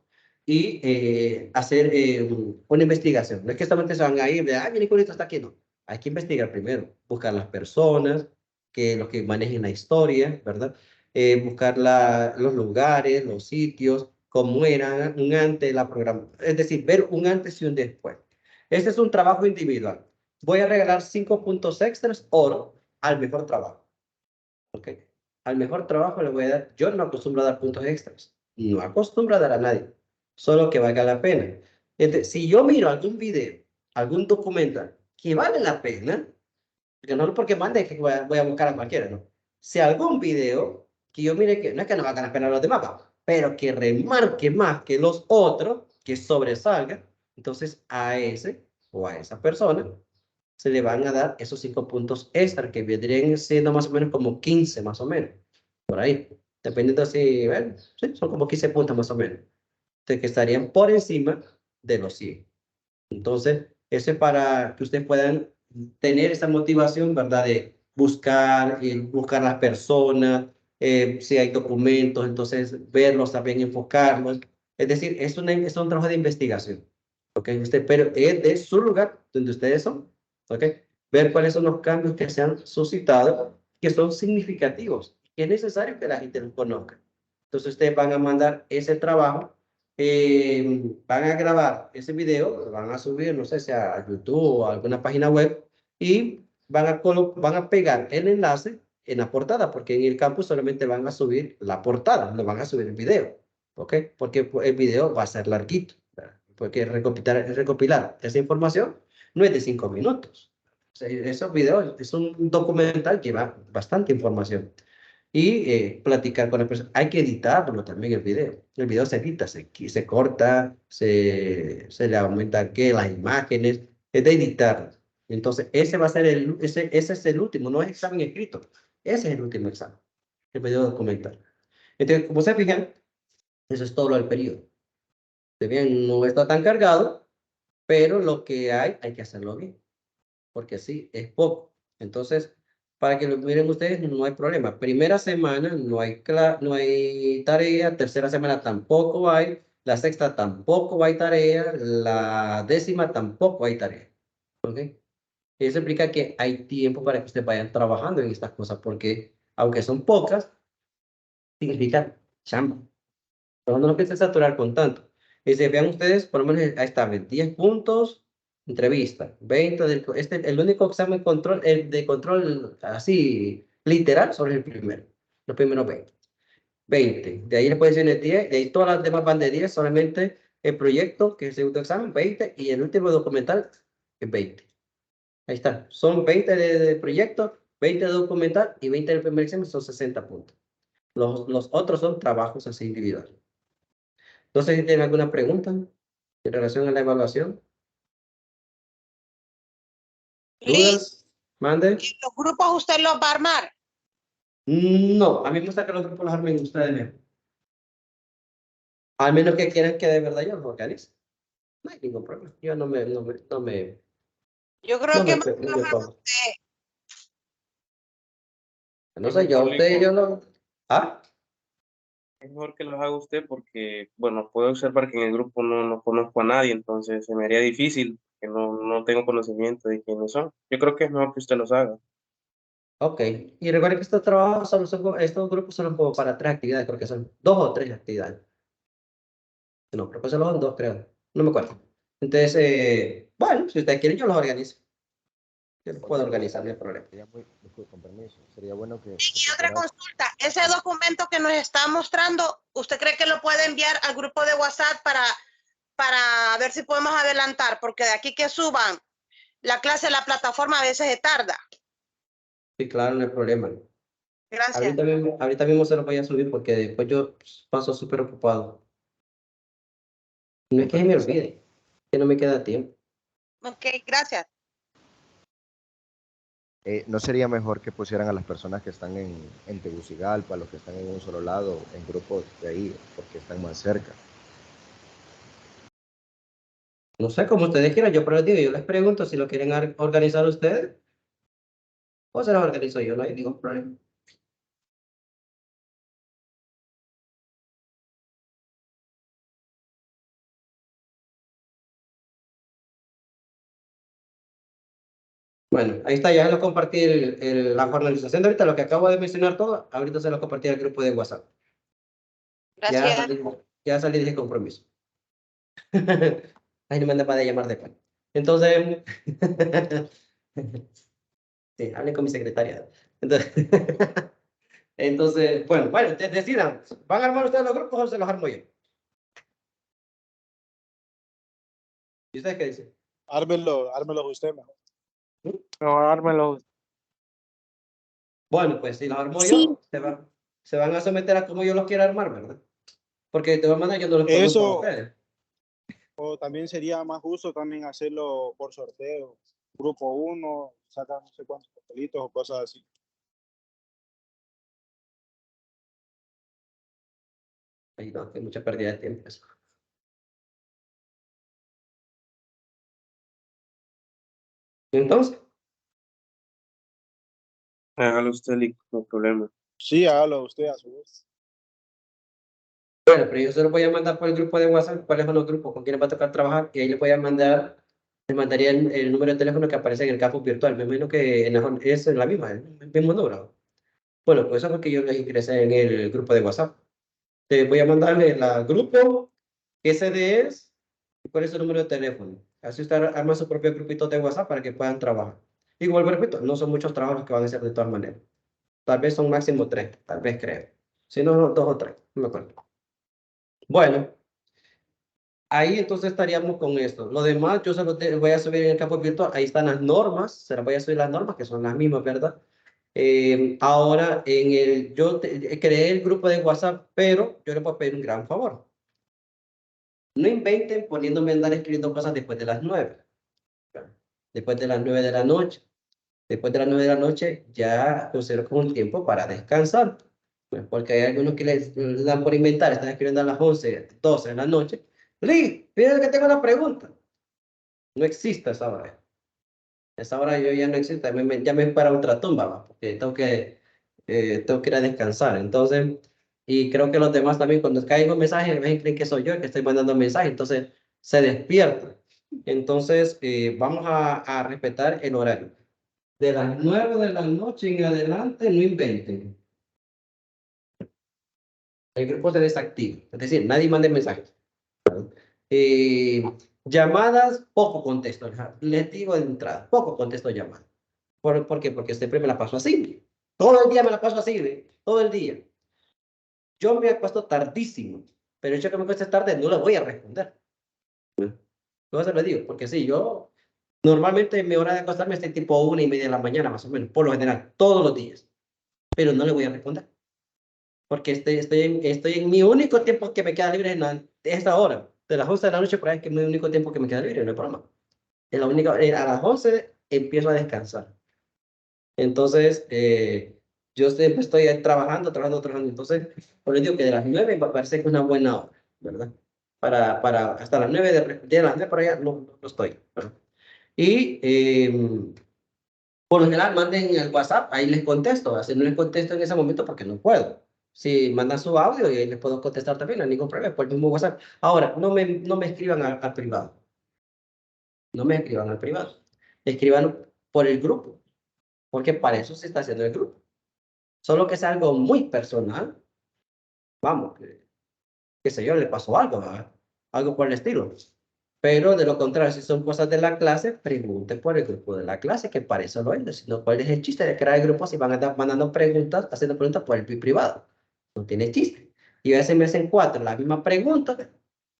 Speaker 1: y hacer una investigación. No es que solamente se van a ir de, mi Nicolito está aquí, no. Hay que investigar primero, buscar las personas, los que manejen la historia, ¿verdad? Buscar los lugares, los sitios, cómo eran un antes, la programación. Es decir, ver un antes y un después. Este es un trabajo individual. Voy a regalar 5 puntos extras oro al mejor trabajo. ¿Ok? Al mejor trabajo le voy a dar, yo no acostumbro a dar puntos extras, no acostumbro a dar a nadie, solo que valga la pena. Entonces, si yo miro algún video, algún documental que vale la pena, porque no porque mande que voy a buscar a cualquiera, ¿no? Si algún video que yo mire que no es que no valga la pena a los demás, pero que remarque más que los otros, que sobresalga, entonces a ese o a esa persona se le van a dar esos 5 puntos extra que vendrían siendo más o menos como 15 más o menos, por ahí. Dependiendo si, bueno, sí, son como 15 puntos más o menos. Entonces que estarían por encima de los 100. Entonces, eso es para que ustedes puedan tener esa motivación, ¿verdad? De buscar las personas, si hay documentos, entonces verlos, también enfocarlos. Es decir, es un trabajo de investigación, ¿ok? Pero es de su lugar, donde ustedes son, ¿ok? Ver cuáles son los cambios que se han suscitado, que son significativos, que es necesario que la gente los conozca. Entonces, ustedes van a mandar ese trabajo, van a grabar ese video, lo van a subir, no sé, sea a YouTube o a alguna página web, y van a pegar el enlace en la portada, porque en el campus solamente van a subir la portada, no van a subir el video, ¿ok? Porque el video va a ser larguito, ¿verdad? Porque recopilar esa información no es de 5 minutos. O sea, esos videos es un documental que lleva bastante información. Y platicar con la persona. Hay que editarlo también el video. El video se edita, se corta, se le aumenta que las imágenes, es de editarlo. Entonces, ese va a ser ese es el último, no es examen escrito. Ese es el último examen, el video documental. Entonces, como se fijan, eso es todo lo del periodo. Si bien no está tan cargado, pero lo que hay que hacerlo bien, porque sí, es poco. Entonces, para que lo miren ustedes, no hay problema. Primera semana no hay tarea, tercera semana tampoco hay, la sexta tampoco hay tarea, la décima tampoco hay tarea. ¿Ok? Eso implica que hay tiempo para que ustedes vayan trabajando en estas cosas, porque aunque son pocas, significa chamba. No lo piensen saturar con tanto. Y si vean ustedes, por lo menos ahí está, 10 puntos, entrevista, 20 el único examen control, el de control así, literal, sobre el primero, los primeros 20. 20, de ahí después viene 10, de ahí todas las demás van de 10, solamente el proyecto, que es el segundo examen, 20, y el último documental es 20. Ahí está, son 20 de proyecto, 20 de documental y 20 del primer examen, son 60 puntos. Los otros son trabajos así individuales. No sé si tienen alguna pregunta en relación a la evaluación.
Speaker 3: Liz,
Speaker 1: ¿Dudas? ¿Mande?
Speaker 3: ¿los grupos usted los va a armar?
Speaker 1: No, a mí me gusta que los grupos los armen ustedes mismos. Al menos que quieran que de verdad yo los organice. No hay ningún problema. Yo
Speaker 3: Yo creo que más
Speaker 1: no
Speaker 3: los
Speaker 1: me
Speaker 3: haga
Speaker 1: pongo.
Speaker 3: usted.
Speaker 1: No sé, yo a usted, yo no. ¿Ah?
Speaker 9: Es mejor que los haga usted porque, bueno, puedo observar que en el grupo no conozco a nadie, entonces se me haría difícil, que no tengo conocimiento de quiénes son. Yo creo que es mejor que usted los haga.
Speaker 1: Ok. Y recuerden que estos trabajos estos grupos son como para 3 actividades, creo que son 2 o 3 actividades. No, creo que solo son 2, creo. No me acuerdo. Entonces, bueno, si ustedes quieren, yo los organizo. Yo los puedo organizar, no hay problema.
Speaker 10: Sería con permiso, sería bueno que
Speaker 3: Y
Speaker 10: se
Speaker 3: otra
Speaker 10: pusiera.
Speaker 3: consulta, ese documento que nos está mostrando, ¿usted cree que lo puede enviar al grupo de WhatsApp para ver si podemos adelantar? Porque de aquí que suban la clase a la plataforma a veces se tarda.
Speaker 1: Sí, claro, no hay problema.
Speaker 3: Gracias.
Speaker 1: Ahorita mismo se los voy a subir porque después yo paso súper ocupado. No es que se me olvide, que no me queda tiempo.
Speaker 3: Ok, gracias.
Speaker 10: ¿No sería mejor que pusieran a las personas que están en Tegucigalpa, los que están en un solo lado, en grupos de ahí, porque están más cerca?
Speaker 1: No sé, como ustedes quieran, yo pero les digo, yo les pregunto si lo quieren organizar ustedes o se los organizo yo, no hay ningún problema. Bueno, ahí está, ya se lo compartí la formalización de ahorita, lo que acabo de mencionar todo, ahorita se lo compartí al grupo de WhatsApp.
Speaker 3: Gracias.
Speaker 1: Ya salí de ese compromiso. Ay, no me anda para llamar después. Entonces, sí, hablé con mi secretaria. Entonces, bueno, ustedes decidan, ¿van a armar ustedes los grupos o se los armo yo? ¿Y ustedes qué dicen?
Speaker 5: Ármelo usted mejor. No, ármelo.
Speaker 1: Bueno, pues si los armo
Speaker 6: Sí,
Speaker 1: yo, se van a someter a como yo los quiera armar, ¿verdad? Porque de todas maneras yo no los conozco a ustedes.
Speaker 5: O también sería más justo también hacerlo por sorteo. Grupo 1, saca no sé cuántos papelitos o cosas así.
Speaker 1: Ay, no, que mucha pérdida de tiempo eso. Entonces,
Speaker 9: Hágalo usted, Lick, no hay problema.
Speaker 5: Sí, hágalo usted a su vez.
Speaker 1: bueno, pero yo se lo voy a mandar por el grupo de WhatsApp, cuáles son los grupos con quienes va a tocar trabajar, y ahí le voy a mandar, le mandaría el número de teléfono que aparece en el campo virtual. Me imagino que es la misma, el mismo número. Bueno, pues eso es porque yo les ingresé en el grupo de WhatsApp. Te voy a mandarle el grupo, ese es, y cuál es su número de teléfono. Así usted arma su propio grupito de WhatsApp para que puedan trabajar. Igual, repito, no son muchos trabajos que van a hacer de todas maneras. Tal vez son máximo 3, tal vez creo. Si no, 2 o 3, no me acuerdo. Bueno, ahí entonces estaríamos con esto. Lo demás yo se lo voy a subir en el campo virtual. Ahí están las normas, se las voy a subir las normas, que son las mismas, ¿verdad? Ahora, creé el grupo de WhatsApp, pero yo le puedo pedir un gran favor. No inventen poniéndome a andar escribiendo cosas después de las 9. Después de las 9 de la noche. Después de las 9 de la noche ya considero como un tiempo para descansar. Pues porque hay algunos que les dan por inventar, están escribiendo a las 11, 12 de la noche. Lee, fíjate que tengo una pregunta. No existe esa hora. Esa hora yo ya no existe, ya me para otra tumba, ¿va? Porque tengo que ir a descansar. Entonces, y creo que los demás también, cuando caigo un mensaje, creen que soy yo el que estoy mandando mensaje, entonces se despierta. Entonces, vamos a respetar el horario. De las 9 de la noche en adelante, no inventen. El grupo se desactiva, es decir, nadie mande mensajes. Llamadas, poco contesto. Les digo de entrada, poco contesto llamadas. ¿Por qué? Porque siempre me la paso así. Todo el día me la paso así, ¿ve? Todo el día. Yo me acuesto tardísimo, pero el hecho que me acueste tarde no le voy a responder. No se lo digo, porque sí, yo normalmente mi hora de acostarme es tipo 1:30 de la mañana, más o menos, por lo general, todos los días. Pero no le voy a responder. Porque estoy en mi único tiempo que me queda libre en esta hora. De las 11 de la noche, por ahí es que es mi único tiempo que me queda libre, no hay problema. Es la única, a las 11 empiezo a descansar. Entonces, yo siempre estoy trabajando. Entonces, por eso digo que de las 9 me parece que es una buena hora, ¿verdad? Para hasta las 9 de las 9 por allá no estoy, ¿verdad? Y por lo general manden el WhatsApp, ahí les contesto. Así no les contesto en ese momento porque no puedo. Si mandan su audio y ahí les puedo contestar también, no hay ningún problema, por el mismo WhatsApp. Ahora, no me escriban al privado. No me escriban al privado. Escriban por el grupo, porque para eso se está haciendo el grupo. Solo que es algo muy personal. Vamos, qué sé yo, le pasó algo, ¿verdad? Algo por el estilo. Pero de lo contrario, si son cosas de la clase, pregunten por el grupo de la clase, que para eso lo es. Si no, ¿cuál es el chiste de crear el grupo si van a estar mandando preguntas, haciendo preguntas por el privado? No tiene chiste. Y a veces me hacen 4 la misma pregunta,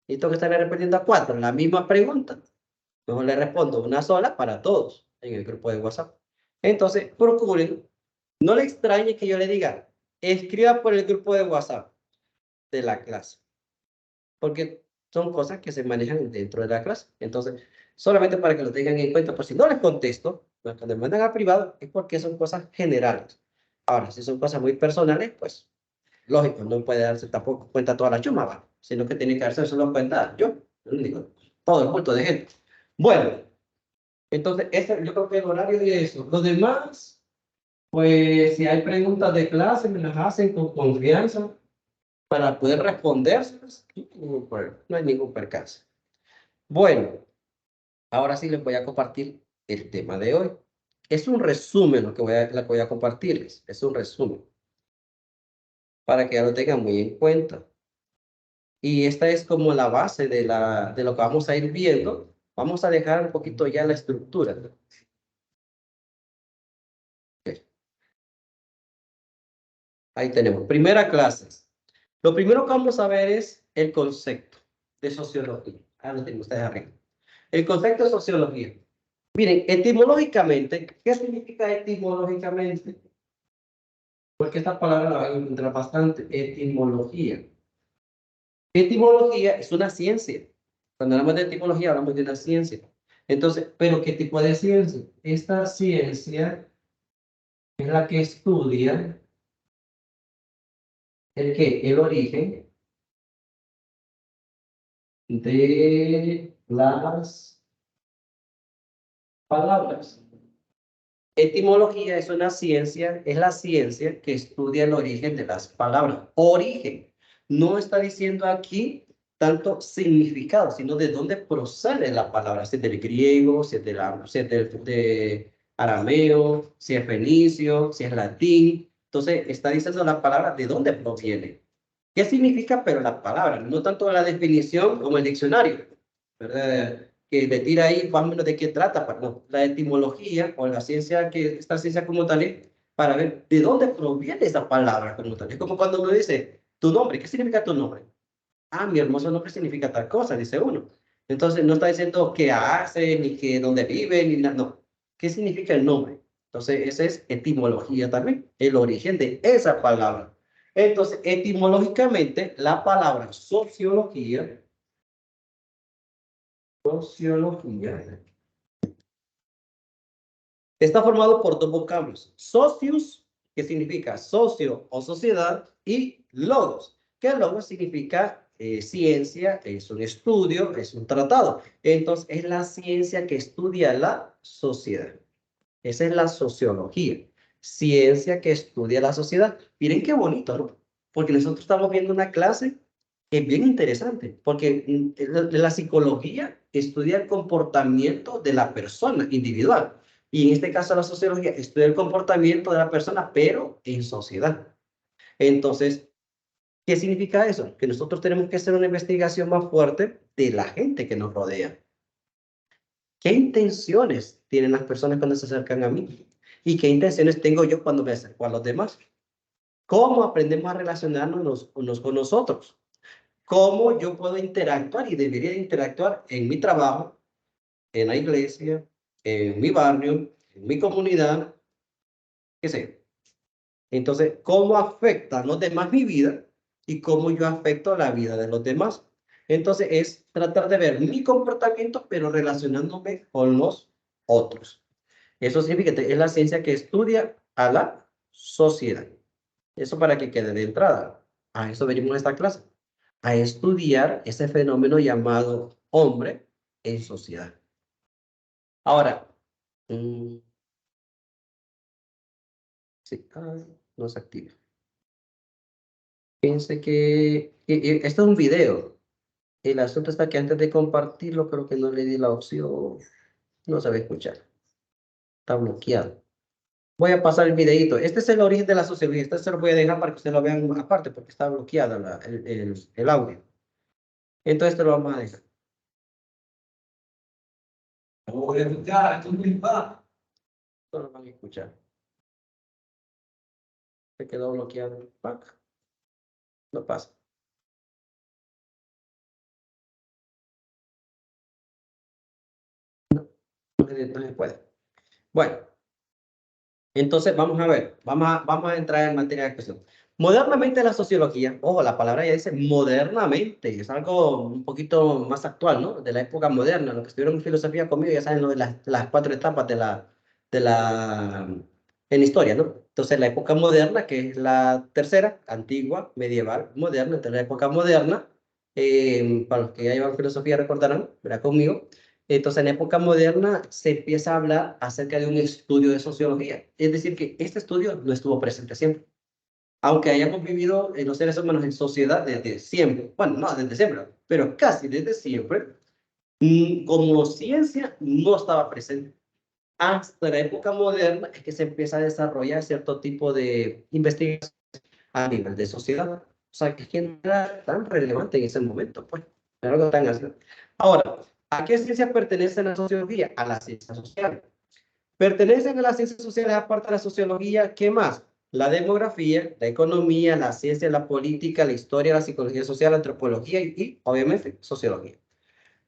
Speaker 1: y tengo que estar respondiendo a 4 la misma pregunta. Mejor le respondo una sola para todos en el grupo de WhatsApp. Entonces, procuren, no le extrañe que yo le diga, escriba por el grupo de WhatsApp de la clase, porque son cosas que se manejan dentro de la clase. Entonces, solamente para que lo tengan en cuenta, por si no les contesto, cuando me mandan a privado, es porque son cosas generales. Ahora, si son cosas muy personales, pues, lógico, no puede darse tampoco cuenta toda la chuma, ¿va? Sino que tiene que darse solo cuenta yo, digo, todo el culto de gente. Bueno, entonces, yo creo que el horario de eso. Los demás, pues, si hay preguntas de clase, me las hacen con confianza para poder respondérselas. No hay ningún percance. Bueno, ahora sí les voy a compartir el tema de hoy. Es un resumen lo que voy a compartirles. Es un resumen. Para que ya lo tengan muy en cuenta. Y esta es como la base de lo que vamos a ir viendo. Vamos a dejar un poquito ya la estructura. Ahí tenemos. Primera clase. Lo primero que vamos a ver es el concepto de sociología. Ahí lo tienen ustedes arriba. El concepto de sociología. Miren, etimológicamente, ¿qué significa etimológicamente? Porque esta palabra la van a encontrar bastante. Etimología. Etimología es una ciencia. Cuando hablamos de etimología, hablamos de una ciencia. Entonces, ¿pero qué tipo de ciencia? Esta ciencia es la que estudia el origen de las palabras. Etimología es una ciencia, es la ciencia que estudia el origen de las palabras. Origen. No está diciendo aquí tanto significado, sino de dónde procede la palabra. Si es del griego, si es de arameo, si es fenicio, si es latín. Entonces está diciendo la palabra de dónde proviene. ¿Qué significa? Pero la palabra, no tanto la definición como el diccionario, ¿verdad? Que le tira ahí más o menos de qué trata, pero no, la etimología o la ciencia, que esta ciencia como tal es para ver de dónde proviene esa palabra como tal. Es como cuando uno dice, tu nombre, ¿qué significa tu nombre? Ah, mi hermoso nombre significa tal cosa, dice uno. Entonces no está diciendo qué hace, ni que dónde vive, ni nada, no. ¿Qué significa el nombre? Entonces esa es etimología también, el origen de esa palabra. Entonces, etimológicamente, la palabra sociología está formado por dos vocablos. Socius, que significa socio o sociedad, y logos, que logos significa ciencia, es un estudio, es un tratado. Entonces, es la ciencia que estudia la sociedad. Esa es la sociología. Ciencia que estudia la sociedad. Miren qué bonito, ¿no? Porque nosotros estamos viendo una clase que es bien interesante, porque la psicología estudia el comportamiento de la persona individual. Y en este caso la sociología estudia el comportamiento de la persona, pero en sociedad. Entonces, ¿qué significa eso? Que nosotros tenemos que hacer una investigación más fuerte de la gente que nos rodea. ¿Qué intenciones tienen las personas cuando se acercan a mí? ¿Y qué intenciones tengo yo cuando me acerco a los demás? ¿Cómo aprendemos a relacionarnos unos con nosotros? ¿Cómo yo puedo interactuar y debería interactuar en mi trabajo, en la iglesia, en mi barrio, en mi comunidad, qué sé? Entonces, ¿cómo afecta a los demás mi vida y cómo yo afecto a la vida de los demás? Entonces, es tratar de ver mi comportamiento, pero relacionándome con los otros. Eso significa que es la ciencia que estudia a la sociedad. Eso para que quede de entrada. A eso venimos a esta clase. A estudiar ese fenómeno llamado hombre en sociedad. Ahora, sí, no se activa. Fíjense que esto es un video. El asunto está que antes de compartirlo, creo que no le di la opción. No sabe escuchar. Está bloqueado. Voy a pasar el videito. Este es el origen de la sociología. Este se lo voy a dejar para que ustedes lo vean aparte, porque está bloqueado el audio. Entonces te lo vamos a dejar. No voy a escuchar, no lo van a escuchar. Se quedó bloqueado. No pasa. No se puede. Bueno, entonces vamos a ver. Vamos a entrar en materia de cuestión. Modernamente la sociología, ojo, la palabra ya dice modernamente, es algo un poquito más actual, ¿no? De la época moderna. Los que estuvieron en filosofía conmigo ya saben lo de las 4 etapas en historia, ¿no? Entonces la época moderna, que es la tercera, antigua, medieval, moderna. Entonces la época moderna, para los que ya llevan filosofía recordarán, verá conmigo. Entonces en la época moderna se empieza a hablar acerca de un estudio de sociología. Es decir, que este estudio no estuvo presente siempre. Aunque hayamos vivido los seres humanos en sociedad desde siempre, bueno, no desde siempre, pero casi desde siempre, como ciencia no estaba presente. Hasta la época moderna es que se empieza a desarrollar cierto tipo de investigación a nivel de sociedad. O sea, que no era tan relevante en ese momento, pues, era algo tan así. Ahora, ¿a qué ciencia pertenece la sociología? A la ciencia social. Pertenecen a las ciencias sociales, aparte de la sociología, ¿qué más? La demografía, la economía, la ciencia, la política, la historia, la psicología social, la antropología y obviamente, sociología.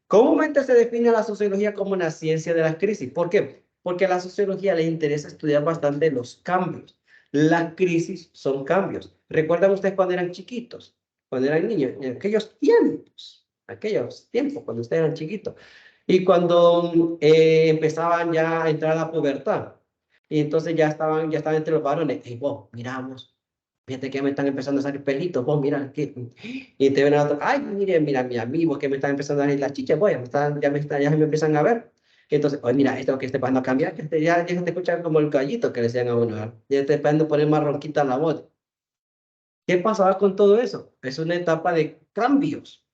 Speaker 1: Comúnmente se define a la sociología como una ciencia de las crisis. ¿Por qué? Porque a la sociología le interesa estudiar bastante los cambios. Las crisis son cambios. ¿Recuerdan ustedes cuando eran chiquitos? Cuando eran niños, en aquellos tiempos, cuando ustedes eran chiquitos. Y cuando empezaban ya a entrar a la pubertad. Y entonces ya estaban entre los varones. Y vos, miramos, fíjate que me están empezando a salir pelitos, vos, mira, y te ven a otro, ay, mira mi amigo que me están empezando a salir las chichas, vos, ya me empiezan a ver. Entonces, oye, mira, esto que esté pasando a cambiar, que ya te escuchan como el gallito que le decían a uno, ¿verdad? Ya te esperando poner más ronquita la voz. ¿Qué pasaba con todo eso? Es una etapa de cambios.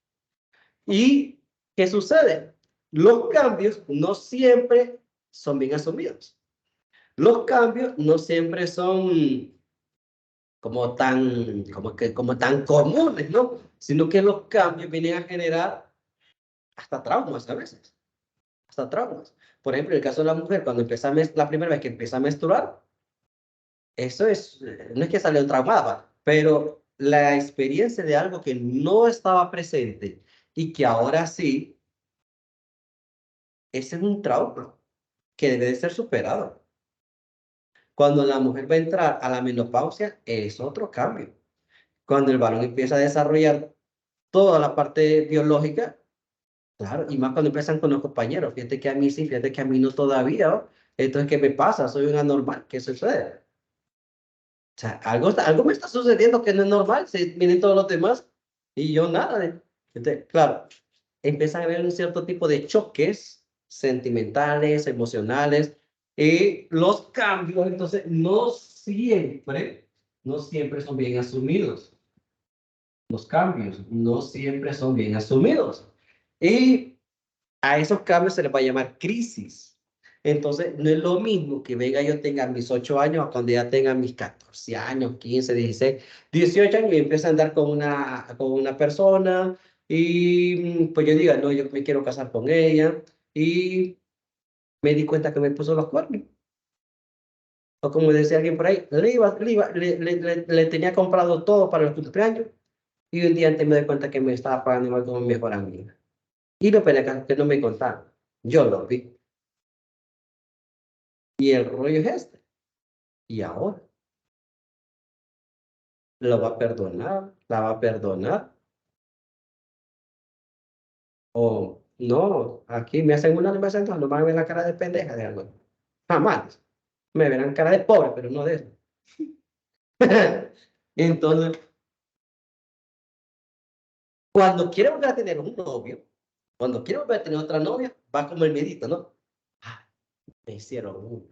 Speaker 1: ¿Y qué sucede? Los cambios no siempre son bien asumidos. Los cambios no siempre son como tan comunes, ¿no? Sino que los cambios vienen a generar hasta traumas a veces. Hasta traumas. Por ejemplo, en el caso de la mujer, cuando empieza la primera vez que empieza a menstruar, eso es, no es que salió traumada, pero la experiencia de algo que no estaba presente y que ahora sí, ese es un trauma que debe de ser superado. Cuando la mujer va a entrar a la menopausia, es otro cambio. Cuando el varón empieza a desarrollar toda la parte biológica, claro, y más cuando empiezan con los compañeros, fíjate que a mí sí, fíjate que a mí no todavía, ¿no? Entonces, ¿qué me pasa? Soy un anormal, ¿qué sucede? O sea, algo me está sucediendo que no es normal, si vienen todos los demás y yo nada. Entonces, claro, empiezan a haber un cierto tipo de choques sentimentales, emocionales, y los cambios, entonces, no siempre son bien asumidos. Los cambios no siempre son bien asumidos. Y a esos cambios se les va a llamar crisis. Entonces, no es lo mismo que venga yo tenga mis 8 años a cuando ya tenga mis 14 años, 15, 16, 18 años y empiece a andar con una persona y pues yo diga, no, yo me quiero casar con ella y me di cuenta que me puso los cuernos. O como decía alguien por ahí, le tenía comprado todo para el cumpleaños y un día antes me doy cuenta que me estaba pagando igual como mi mejor amiga. Y lo peor que no me contaron. Yo lo vi. Y el rollo es este. Y ahora lo va a perdonar, la va a perdonar. O no, aquí me hacen una, no me hacen dos, no van a ver la cara de pendeja de algo. Jamás. Me verán cara de pobre, pero no de eso. Entonces, cuando quiere volver a tener un novio, cuando quiere volver a tener otra novia, va como el miedito, ¿no? Ah, me hicieron uno.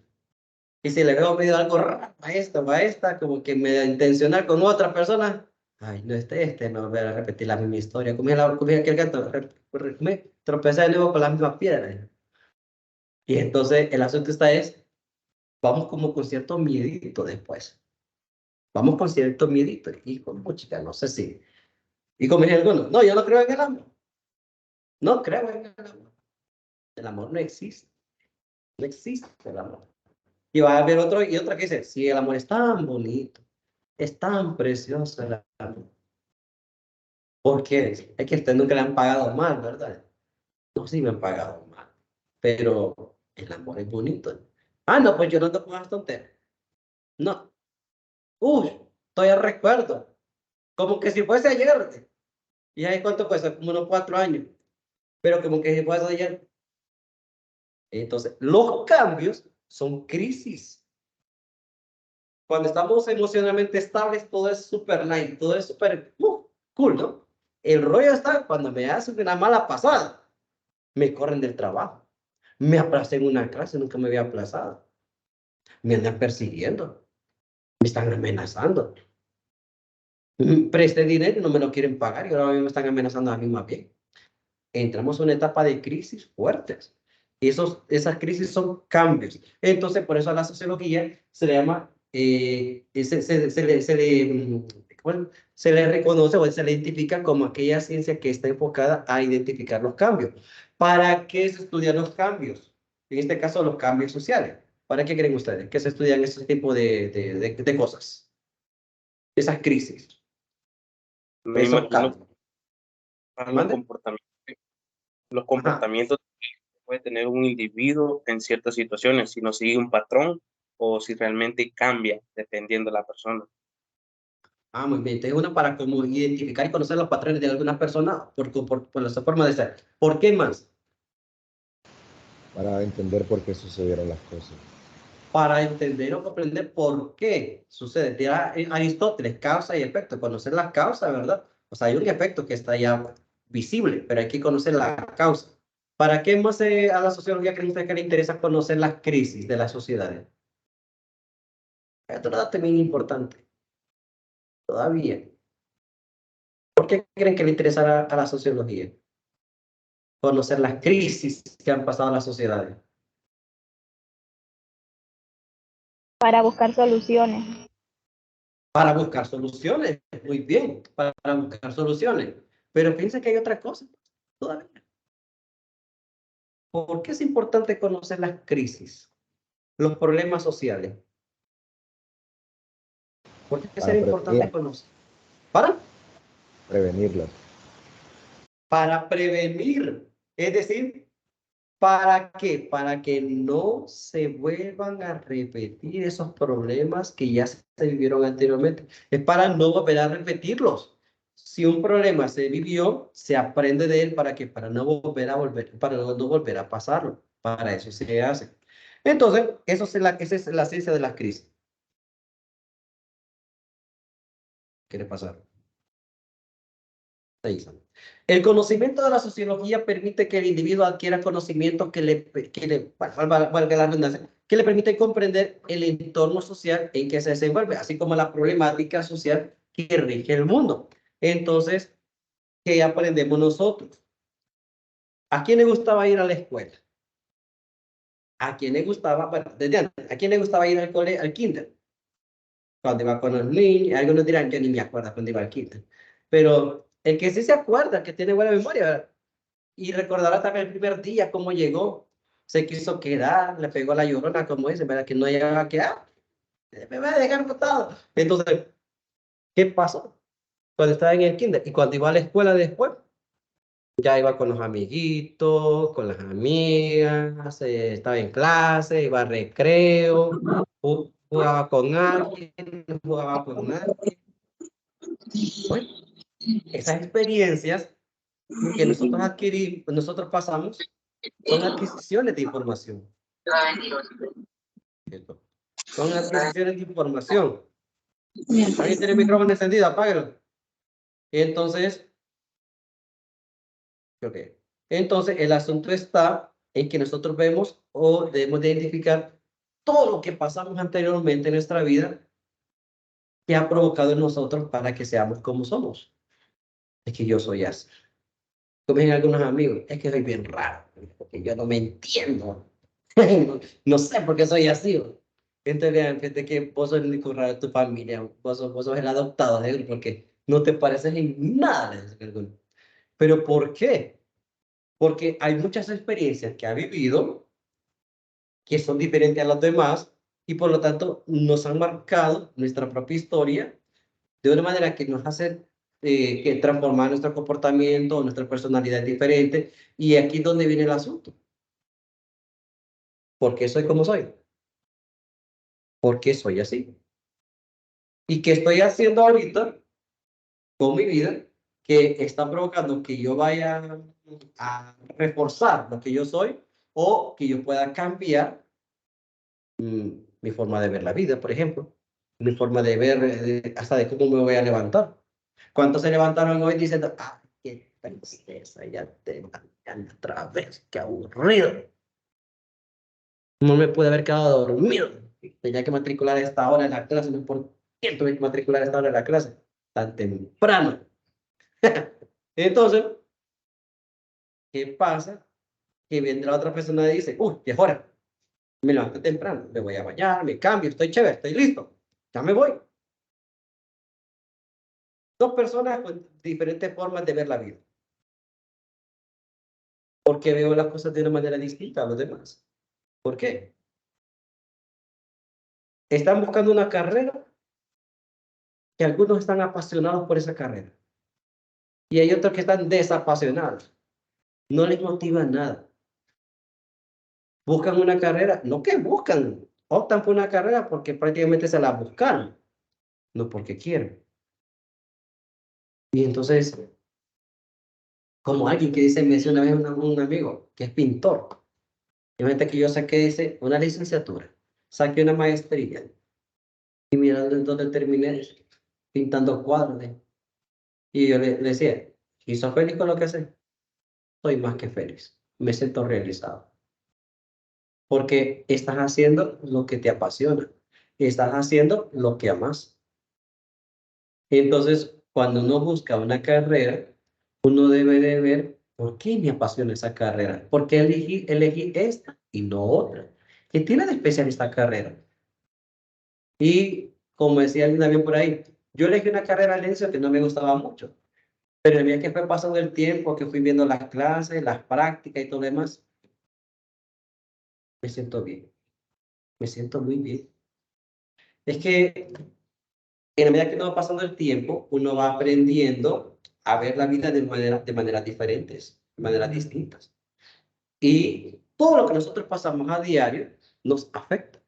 Speaker 1: Y si le veo medio algo raro a esta, como que me intencional con otra persona, ay, no, me va a volver a repetir la misma historia. Como aquel gato, me tropecé de nuevo con la misma piedra. Y entonces el asunto vamos como con cierto miedito después. Vamos con cierto miedito. Y como chica, no sé si. Y como dije algunos, no, yo no creo en el amor. No creo en el amor. El amor no existe. No existe el amor. Y va a haber otro y otra que dice, sí, el amor es tan bonito, es tan precioso el amor. ¿Por qué? Es que a usted nunca le han pagado mal, ¿verdad? No, sí me han pagado mal, pero el amor es bonito. Ah, no, pues yo no te pongas tonterías. No. Uy, todavía recuerdo. Como que si fuese ayer. ¿Y ahí cuánto cuesta? Como unos 4 años. Pero como que si fuese ayer. Entonces, los cambios son crisis. Cuando estamos emocionalmente estables, todo es súper light, todo es súper cool, ¿no? El rollo está cuando me hacen una mala pasada. Me corren del trabajo. Me aplacé en una clase, nunca me había aplazado. Me andan persiguiendo. Me están amenazando. Presté dinero y no me lo quieren pagar y ahora me están amenazando a mí más bien. Entramos en una etapa de crisis fuertes. Esas crisis son cambios. Entonces, por eso a la sociología se le llama, se le reconoce o se le identifica como aquella ciencia que está enfocada a identificar los cambios. ¿Para qué se estudian los cambios? En este caso, los cambios sociales. ¿Para qué creen ustedes que se estudian ese tipo de cosas? Esas crisis.
Speaker 9: Me
Speaker 1: Esos
Speaker 9: imagino
Speaker 1: cambios.
Speaker 9: para
Speaker 1: ¿Mande?
Speaker 9: los comportamientos que puede tener un individuo en ciertas situaciones, si no sigue un patrón o si realmente cambia dependiendo de la persona.
Speaker 1: Ah, muy bien. Entonces, uno para como identificar y conocer los patrones de alguna persona por su forma de ser. ¿Por qué más?
Speaker 10: Para entender por qué sucedieron las cosas.
Speaker 1: Para entender o comprender por qué sucede. Dirá Aristóteles, causa y efecto. Conocer las causas, ¿verdad? O sea, hay un efecto que está ya visible, pero hay que conocer la causa. ¿Para qué más a la sociología creen ustedes que le interesa conocer las crisis de las sociedades? Es otro dato muy importante. Todavía. ¿Por qué creen que le interesa a la sociología? Conocer las crisis que han pasado en las sociedades.
Speaker 6: Para buscar soluciones.
Speaker 1: Para buscar soluciones, muy bien, para buscar soluciones. Pero fíjense que hay otra cosa todavía. ¿Por qué es importante conocer las crisis, los problemas sociales? ¿Por qué
Speaker 10: Para
Speaker 1: es importante conocer? ¿Para?
Speaker 10: Prevenirlas.
Speaker 1: Para prevenir. Es decir, ¿para qué? Para que no se vuelvan a repetir esos problemas que ya se vivieron anteriormente. Es para no volver a repetirlos. Si un problema se vivió, se aprende de él para que para no volver a pasarlo. Para eso se hace. Entonces, esa es la ciencia de las crisis. ¿Qué le pasa? El conocimiento de la sociología permite que el individuo adquiera conocimientos que le permite comprender el entorno social en que se desenvuelve, así como la problemática social que rige el mundo. Entonces, ¿qué aprendemos nosotros? ¿A quién le gustaba ir a la escuela? ¿A quién le gustaba, bueno, desde antes, ¿a quién le gustaba ir al kinder? Cuando iba con los niños, algunos dirán, yo ni me acuerdo cuando iba al kinder. Pero el que sí se acuerda, que tiene buena memoria, ¿verdad? Y recordará también el primer día, cómo llegó, se quiso quedar, le pegó a la llorona, como dice, ¿verdad? Que no llegaba a quedar, me va a dejar botado. Entonces, ¿qué pasó? Cuando estaba en el kinder y cuando iba a la escuela después, ya iba con los amiguitos, con las amigas, estaba en clase, iba a recreo, jugaba con alguien, jugaba con alguien. Bueno, esas experiencias que nosotros adquirimos, nosotros pasamos, son adquisiciones de información. Son adquisiciones de información. ¿Alguien tiene el micrófono encendido? Apáguelo. Entonces, okay. Entonces, el asunto está en que nosotros vemos o debemos de identificar todo lo que pasamos anteriormente en nuestra vida que ha provocado en nosotros para que seamos como somos. Es que yo soy así. Como dicen algunos amigos, es que soy bien raro, porque yo no me entiendo. No sé por qué soy así. Entonces, vean, fíjate que vos sos el único raro de tu familia, vos sos el adoptado de él, porque no te pareces en nada de eso. ¿Pero por qué? Porque hay muchas experiencias que ha vivido que son diferentes a las demás y por lo tanto nos han marcado nuestra propia historia de una manera que nos hace que transformar nuestro comportamiento, nuestra personalidad diferente. Y aquí es donde viene el asunto. ¿Por qué soy como soy? ¿Por qué soy así? ¿Y qué estoy haciendo ahorita con mi vida que está provocando que yo vaya a reforzar lo que yo soy o que yo pueda cambiar mi forma de ver la vida, por ejemplo? Mi forma de ver hasta de cómo me voy a levantar. ¿Cuántos se levantaron hoy diciendo, ah, qué tristeza, ya te mañana otra vez, qué aburrido? No me pude haber quedado dormido. Tenía que matricular a esta hora en la clase, no por qué tuve que matricular a esta hora en la clase, tan temprano. Entonces, ¿qué pasa? Que vendrá otra persona y dice, uy, ya es hora. Me levanto temprano, me voy a bañar, me cambio, estoy chévere, estoy listo, ya me voy. Dos personas con diferentes formas de ver la vida. Porque veo las cosas de una manera distinta a los demás. ¿Por qué? Están buscando una carrera que algunos están apasionados por esa carrera. Y hay otros que están desapasionados. No les motiva nada. Buscan una carrera, no que buscan, optan por una carrera porque prácticamente se la buscan, no porque quieren. Y entonces, como alguien que dice, me decía una vez un amigo que es pintor, imagínate que yo saqué, dice, una licenciatura, saqué una maestría, y mirando en dónde terminé, pintando cuadros. Y yo le decía, ¿y sos feliz con lo que haces? Soy más que feliz. me siento realizado. Porque estás haciendo lo que te apasiona. Estás haciendo lo que amas. Entonces, cuando uno busca una carrera, uno debe de ver por qué me apasiona esa carrera. ¿Por qué elegí esta y no otra? ¿Qué tiene de especial esta carrera? Y como decía alguien también por ahí, yo elegí una carrera al inicio que no me gustaba mucho. Pero el día que fue pasando el tiempo, que fui viendo las clases, las prácticas y todo lo demás, me siento bien. Me siento muy bien. Es que en la medida que uno va pasando el tiempo, uno va aprendiendo a ver la vida de maneras diferentes, de maneras distintas. Y todo lo que nosotros pasamos a diario nos afecta.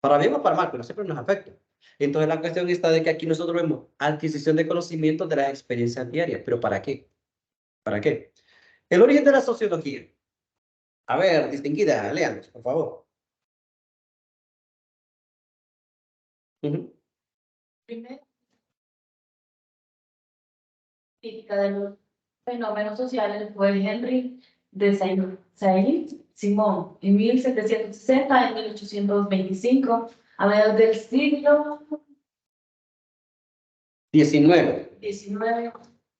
Speaker 1: Para bien o para mal, pero siempre nos afecta. Entonces la cuestión está de que aquí nosotros vemos adquisición de conocimientos de las experiencias diarias. ¿Pero para qué? ¿Para qué? El origen de la sociología. A ver, distinguida, léanos, por favor.
Speaker 8: Primero, crítica de los fenómenos sociales fue Henry de Saint-Simon en 1760 y 1825, a mediados del siglo
Speaker 1: 19.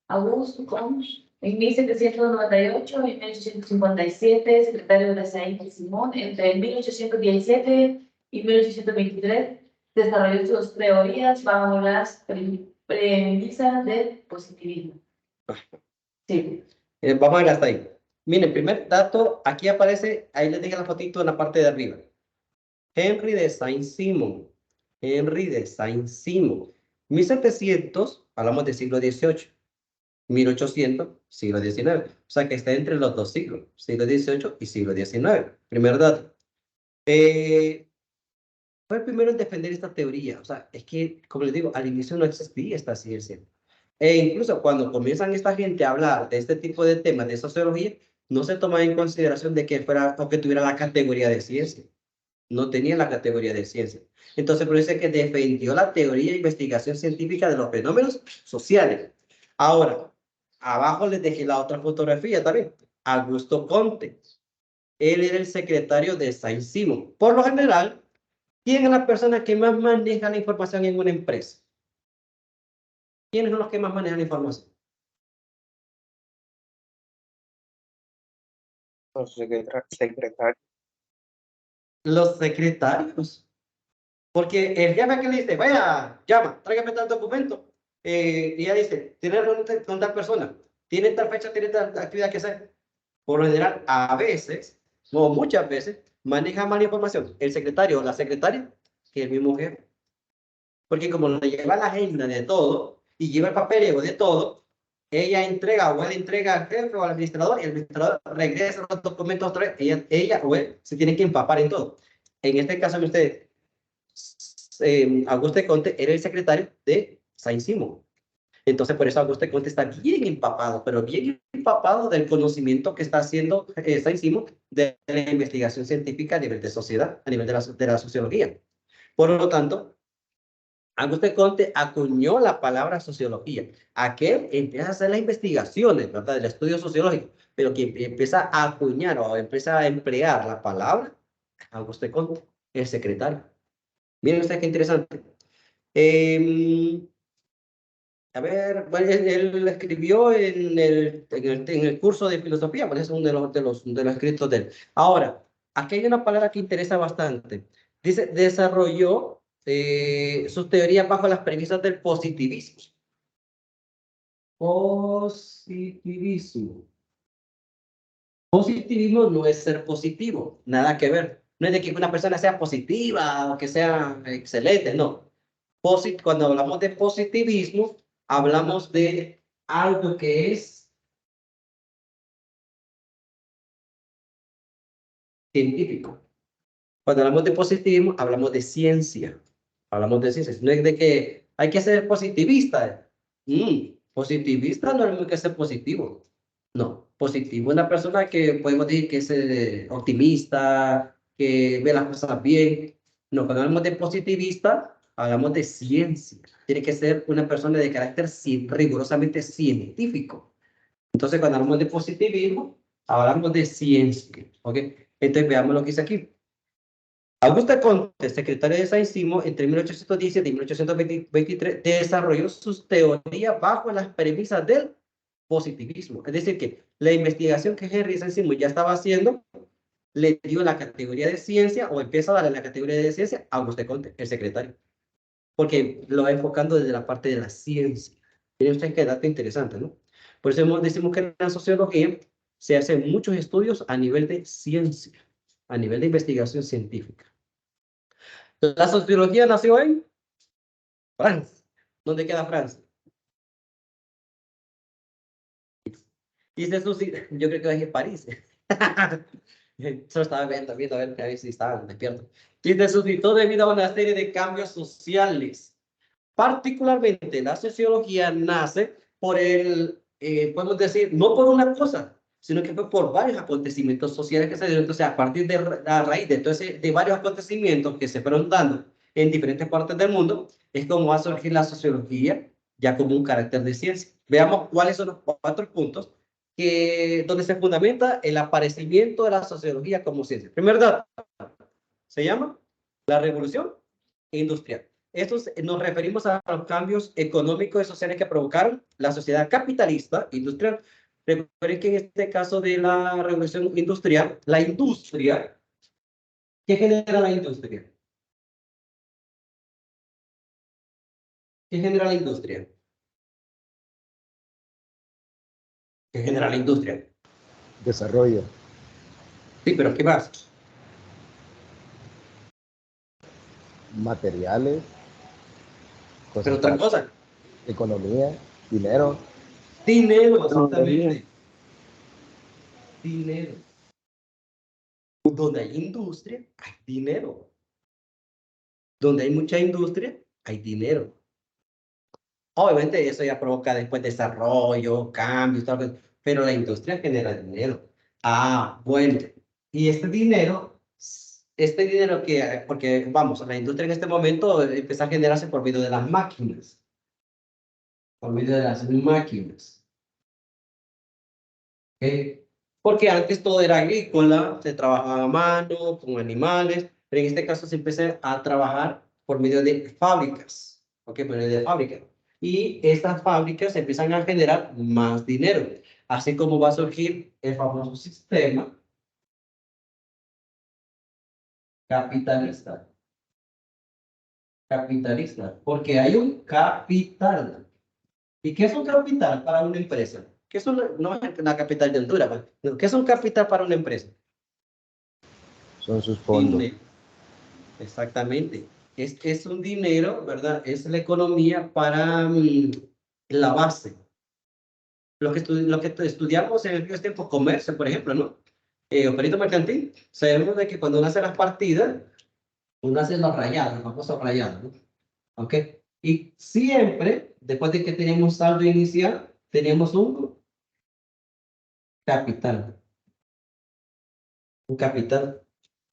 Speaker 8: Augusto Comte en 1798 y 1857, secretario de Saint-Simon, entre 1817 y 1823, desarrolló sus teorías bajo las premisas del positivismo. Sí.
Speaker 1: Vamos a ver hasta ahí. Miren, primer dato, aquí aparece, ahí les dije la fotito en la parte de arriba. Henry de Saint-Simon. Henry de Saint-Simon. 1700, hablamos del siglo XVIII. 1800, siglo XIX. O sea que está entre los dos siglos, siglo XVIII y siglo XIX. Primer dato. Fue el primero en defender esta teoría. O sea, es que, como les digo, al inicio no existía esta ciencia. E incluso cuando comienzan esta gente a hablar de este tipo de temas de sociología, no se toma en consideración de que fuera o que tuviera la categoría de ciencia. No tenía la categoría de ciencia. Entonces, por eso es que defendió la teoría de investigación científica de los fenómenos sociales. Ahora, abajo les dejé la otra fotografía también. Augusto Comte. Él era el secretario de Saint-Simon. Por lo general, ¿quién es la persona que más maneja la información en una empresa? ¿Quiénes son los que más manejan la información?
Speaker 9: Los secretarios.
Speaker 1: Los secretarios. Porque el jefe que le dice, vaya, llama, tráigame tal documento. Y ella dice, tiene reunión con tal persona, tiene tal fecha, tiene tal actividad que hacer. Por lo general, a veces, o muchas veces, maneja más información el secretario o la secretaria que el mismo jefe. Porque como le lleva la agenda de todo y lleva el papeleo de todo, ella entrega o él entrega al jefe o al administrador y el administrador regresa los documentos otra vez. Ella o él se tienen que empapar en todo. En este caso de ustedes, Auguste Comte era el secretario de Saint-Simon. Entonces, por eso Auguste Comte está bien empapado, pero bien empapado del conocimiento que está haciendo Saint-Simon de la investigación científica a nivel de sociedad, a nivel de la sociología. Por lo tanto, Auguste Comte acuñó la palabra sociología. Aquel empieza a hacer las investigaciones, ¿verdad? Del estudio sociológico, pero quien empieza a acuñar o empieza a emplear la palabra, Auguste Comte, el secretario. Miren ustedes qué interesante. A ver, bueno, él escribió en el curso de filosofía, por eso es uno de los escritos de él. Ahora, aquí hay una palabra que interesa bastante. Dice, desarrolló sus teorías bajo las premisas del positivismo. Positivismo. Positivismo no es ser positivo, nada que ver. No es de que una persona sea positiva o que sea excelente, no. Cuando hablamos de positivismo, hablamos de algo que es científico. Cuando hablamos de positivismo, hablamos de ciencia. Hablamos de ciencia. No es de que hay que ser positivista. Positivista no es que ser positivo. No, positivo es una persona que podemos decir que es optimista, que ve las cosas bien. No, cuando hablamos de positivista, hablamos de ciencia. Tiene que ser una persona de carácter rigurosamente científico. Entonces, cuando hablamos de positivismo, Hablamos de ciencia, ¿ok? Entonces veamos lo que dice aquí. Auguste Comte, secretario de Saint-Simon, entre 1817 y 1823, desarrolló sus teorías bajo las premisas del positivismo. Es decir, que la investigación que Henry Saint-Simon ya estaba haciendo le dio la categoría de ciencia, o empieza a darle la categoría de ciencia a Auguste Comte, el secretario. Porque lo va enfocando desde la parte de la ciencia. Miren ustedes qué dato interesante, ¿no? Por eso decimos que en la sociología se hacen muchos estudios a nivel de ciencia, a nivel de investigación científica. La sociología nació en Francia. ¿Dónde queda Francia? Y se suscitó, yo creo que es en París. Solo estaba viendo a ver si estaban despiertos. Y se suscitó debido a una serie de cambios sociales. Particularmente la sociología nace por podemos decir, no por una cosa, sino que fue por varios acontecimientos sociales que se dieron. Entonces, a partir de la raíz de varios acontecimientos que se fueron dando en diferentes partes del mundo, es como va a surgir la sociología ya como un carácter de ciencia. Veamos cuáles son los 4 puntos donde se fundamenta el aparecimiento de la sociología como ciencia. Primer dato, se llama la revolución industrial. Estos nos referimos a los cambios económicos y sociales que provocaron la sociedad capitalista industrial. Recuerden que en este caso de la revolución industrial, la industria, ¿qué genera la industria? ¿Qué genera la industria? ¿Qué genera la industria?
Speaker 10: Desarrollo.
Speaker 1: Sí, pero ¿qué más?
Speaker 10: Materiales.
Speaker 1: Pero otra cosa.
Speaker 10: Economía, dinero.
Speaker 1: Dinero, exactamente. Dinero. Donde hay industria, hay dinero. Donde hay mucha industria, hay dinero. Obviamente eso ya provoca después desarrollo, cambios, todo, pero la industria genera dinero. Ah, bueno. Y este dinero que, porque vamos, la industria en este momento empieza a generarse por medio de las máquinas. Por medio de las máquinas. Porque antes todo era agrícola, se trabajaba a mano, con animales, pero en este caso se empieza a trabajar por medio de fábricas. ¿Ok? Por medio de fábricas. Y estas fábricas empiezan a generar más dinero. Así como va a surgir el famoso sistema capitalista. Capitalista. Porque hay un capital. ¿Y qué es un capital para una empresa? ¿Qué es no es la capital de Honduras? ¿Qué es un capital para una empresa?
Speaker 10: Son sus fondos.
Speaker 1: Dinero. Exactamente. Es un dinero, ¿verdad? Es la economía para la base. Lo que estudiamos en aquellos tiempos, comercio, por ejemplo, ¿no? Perito mercantil, sabemos de que cuando uno hace las partidas, uno hace los rayados, los famosos rayados, ¿no? ¿Ok? Y siempre, después de que tenemos saldo inicial, tenemos un capital. Un capital.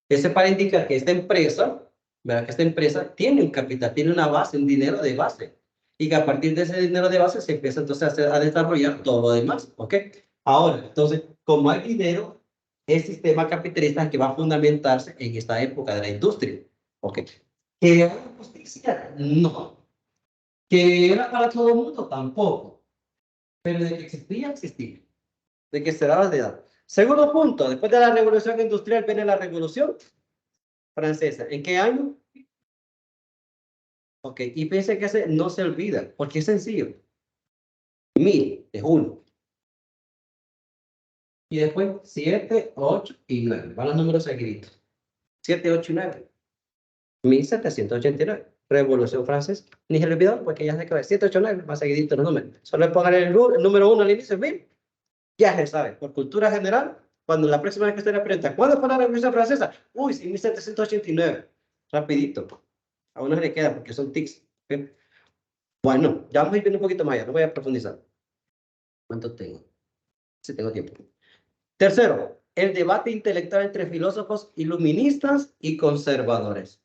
Speaker 1: Ese para indicar que esta empresa, ¿verdad? Que esta empresa tiene un capital, tiene una base, un dinero de base. Y que a partir de ese dinero de base se empieza entonces a desarrollar todo lo demás. ¿Ok? Ahora, entonces, como hay dinero, el sistema capitalista es que va a fundamentarse en esta época de la industria. ¿Ok? ¿Que era justicia? No. ¿Que era para todo el mundo? Tampoco. Pero de que existía, existía. De que se daba de edad. Segundo punto, después de la revolución industrial viene la revolución francesa. ¿En qué año? Ok, y piensen que no se olvida, porque es sencillo. 1000 es 1. Y después 7, 8 y 9. Van los números seguiditos. 7, 8 y 9. 1789. Revolución Francesa. Ni se le olvidó porque ya se quedó 7, 8, 9. Más seguidito los números. Solo pongan el número 1 al inicio. 1000. Ya se sabe. Por cultura general, cuando la próxima vez que usted le pregunta, ¿cuándo fue la Revolución Francesa? Uy, 1789. Rapidito. A uno se le queda porque son tics. ¿Okay? Bueno, ya vamos a ir viendo un poquito más allá. No voy a profundizar. ¿Cuánto tengo? Sí, tengo tiempo. Tercero, el debate intelectual entre filósofos iluministas y conservadores.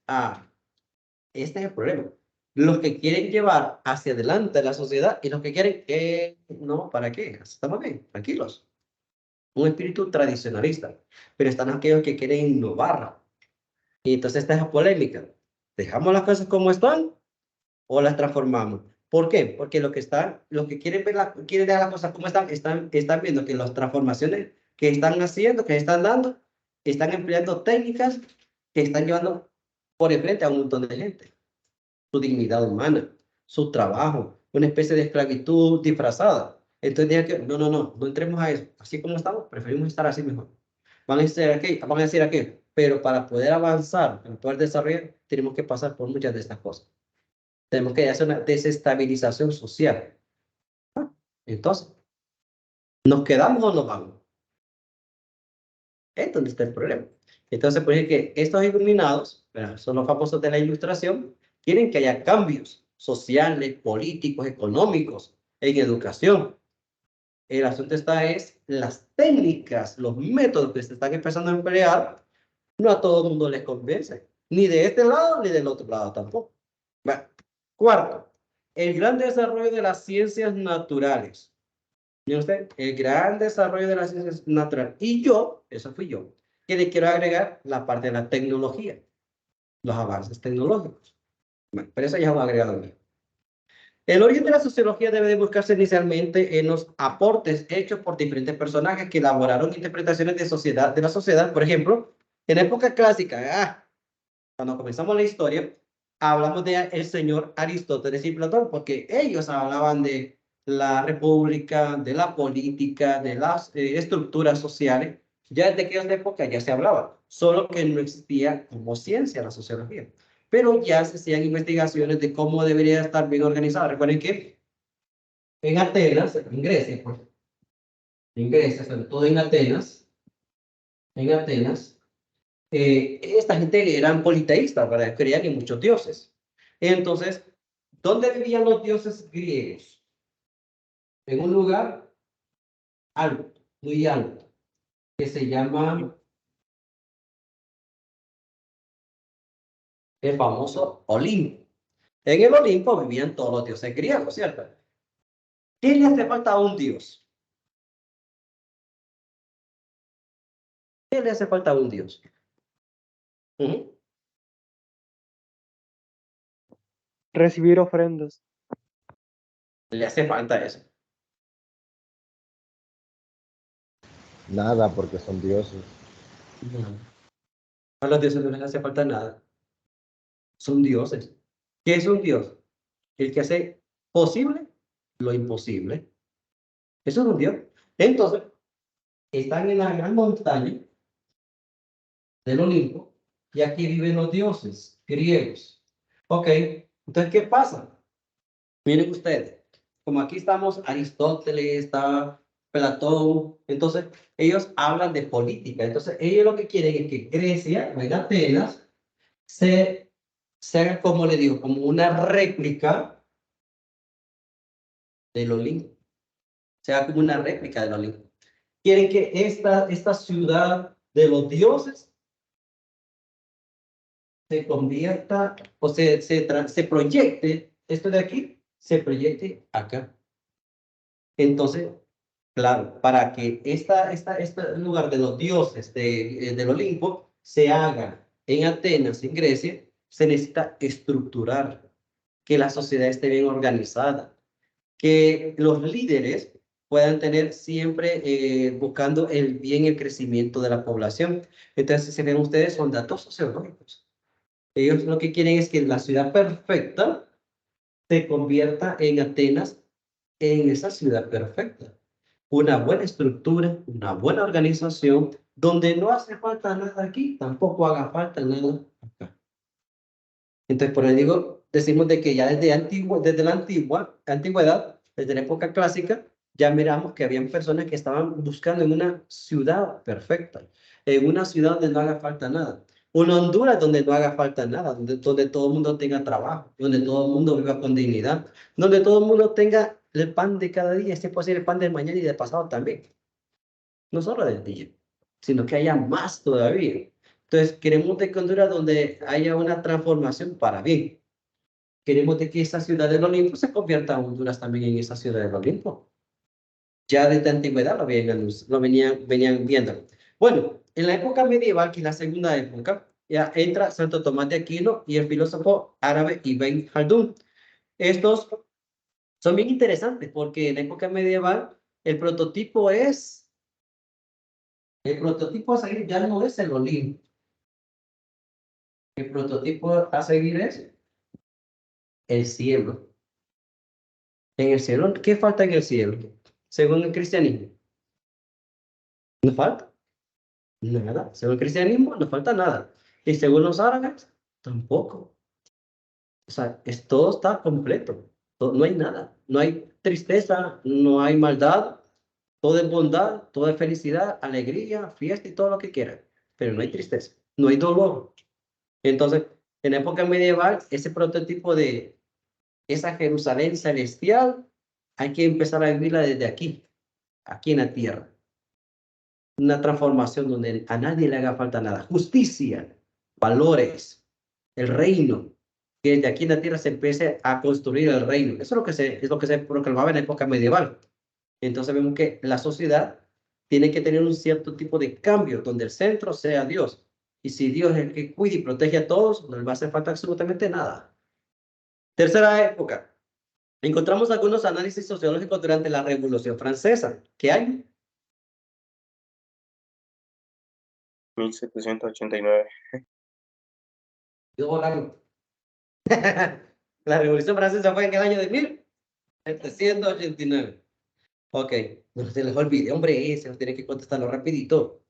Speaker 1: Este es el problema. Los que quieren llevar hacia adelante la sociedad y los que quieren no, ¿para qué? Estamos bien, tranquilos. un espíritu tradicionalista, pero están aquellos que quieren innovar. Y entonces está esa polémica. ¿Dejamos las cosas como están o las transformamos? ¿Por qué? Porque los que quieren quieren dejar las cosas como están viendo que las transformaciones que están haciendo, que están dando, están empleando técnicas que están llevando por enfrente a un montón de gente. Su dignidad humana, su trabajo, una especie de esclavitud disfrazada. Entonces digan que no entremos a eso. Así como estamos, preferimos estar así mejor. Van a decir aquí, pero para poder avanzar, para poder desarrollar, tenemos que pasar por muchas de estas cosas. Tenemos que hacer una desestabilización social. Entonces, ¿nos quedamos o nos vamos? Es donde está el problema. Entonces, por ejemplo, que estos iluminados, son los famosos de la ilustración, quieren que haya cambios sociales, políticos, económicos, en educación. El asunto es las técnicas, los métodos que se están empezando a emplear, no a todo el mundo les convence, ni de este lado ni del otro lado tampoco. Bueno, cuarto, el gran desarrollo de las ciencias naturales. ¿Miren usted? El gran desarrollo de las ciencias naturales. Y eso fui yo, que le quiero agregar la parte de la tecnología, los avances tecnológicos. Bueno, pero eso ya lo he agregado a mí. El origen de la sociología debe de buscarse inicialmente en los aportes hechos por diferentes personajes que elaboraron interpretaciones de la sociedad. Por ejemplo, en la época clásica, cuando comenzamos la historia, hablamos de el señor Aristóteles y Platón, porque ellos hablaban de la república, de la política, de las estructuras sociales. Ya desde aquella época ya se hablaba, solo que no existía como ciencia la sociología. Pero ya se hacían investigaciones de cómo debería estar bien organizada. Recuerden que en Atenas, en Grecia, sobre todo en Atenas, esta gente eran politeístas, ¿verdad? Creían en muchos dioses. Entonces, ¿dónde vivían los dioses griegos? En un lugar alto, muy alto, que se llama el famoso Olimpo. En el Olimpo vivían todos los dioses griegos, ¿cierto? ¿Qué le hace falta a un dios? ¿Qué le hace falta a un dios?
Speaker 11: Recibir ofrendas.
Speaker 1: Le hace falta eso.
Speaker 10: Nada, porque son dioses.
Speaker 1: A los dioses no les hace falta nada. Son dioses. ¿Qué es un dios? El que hace posible lo imposible. Eso es un dios. Entonces, están en la gran montaña del Olimpo y aquí viven los dioses griegos. Ok, entonces, ¿qué pasa? Miren ustedes, como aquí estamos, Aristóteles, está Platón, entonces ellos hablan de política. Entonces, ellos lo que quieren es que Grecia, en Atenas, se haga, como le digo, como una réplica del Olimpo. Sea como una réplica del Olimpo. Quieren que esta ciudad de los dioses se convierta o se proyecte, esto de aquí, se proyecte acá. Entonces, claro, para que este lugar de los dioses del Olimpo se haga en Atenas, en Grecia, se necesita estructurar, que la sociedad esté bien organizada, que los líderes puedan tener siempre buscando el bien y el crecimiento de la población. Entonces, si ven ustedes, son datos sociológicos. Ellos lo que quieren es que la ciudad perfecta se convierta en Atenas, en esa ciudad perfecta. Una buena estructura, una buena organización, donde no hace falta nada aquí, tampoco haga falta nada acá. Entonces, por eso decimos de que ya desde la antigüedad, desde la época clásica, ya miramos que habían personas que estaban buscando en una ciudad perfecta, en una ciudad donde no haga falta nada. Una Honduras donde no haga falta nada, donde todo el mundo tenga trabajo, donde todo el mundo viva con dignidad, donde todo el mundo tenga el pan de cada día, este puede ser el pan del mañana y del pasado también. No solo del día, sino que haya más todavía. Entonces, queremos de Honduras donde haya una transformación para bien. Queremos de que esa ciudad del Olimpo se convierta en Honduras también en esa ciudad del Olimpo. Ya desde antigüedad venían viendo. Bueno, en la época medieval, que es la segunda época, ya entra Santo Tomás de Aquino y el filósofo árabe Ibn Khaldun. Estos son bien interesantes porque en la época medieval el prototipo a seguir ya no es el Olimpo. El prototipo a seguir es el cielo. En el cielo, ¿qué falta en el cielo? Según el cristianismo. No falta nada. Según el cristianismo, no falta nada. Y según los árabes, tampoco. O sea, todo está completo. No hay nada. No hay tristeza, no hay maldad. Todo es bondad, todo es felicidad, alegría, fiesta y todo lo que quieran. Pero no hay tristeza, no hay dolor. Entonces, en la época medieval, ese prototipo de esa Jerusalén celestial, hay que empezar a vivirla desde aquí en la tierra. Una transformación donde a nadie le haga falta nada. Justicia, valores, el reino. Que desde aquí en la tierra se empiece a construir el reino. Eso es lo que se proclamaba en la época medieval. Entonces vemos que la sociedad tiene que tener un cierto tipo de cambio donde el centro sea Dios. Y si Dios es el que cuida y protege a todos, no le va a hacer falta absolutamente nada. Tercera época. Encontramos algunos análisis sociológicos durante la Revolución Francesa. ¿Qué hay?
Speaker 9: 1789.
Speaker 1: La Revolución Francesa fue en el año de 1789. Ok, no se les olvide, hombre, se tiene que contestarlo rapidito.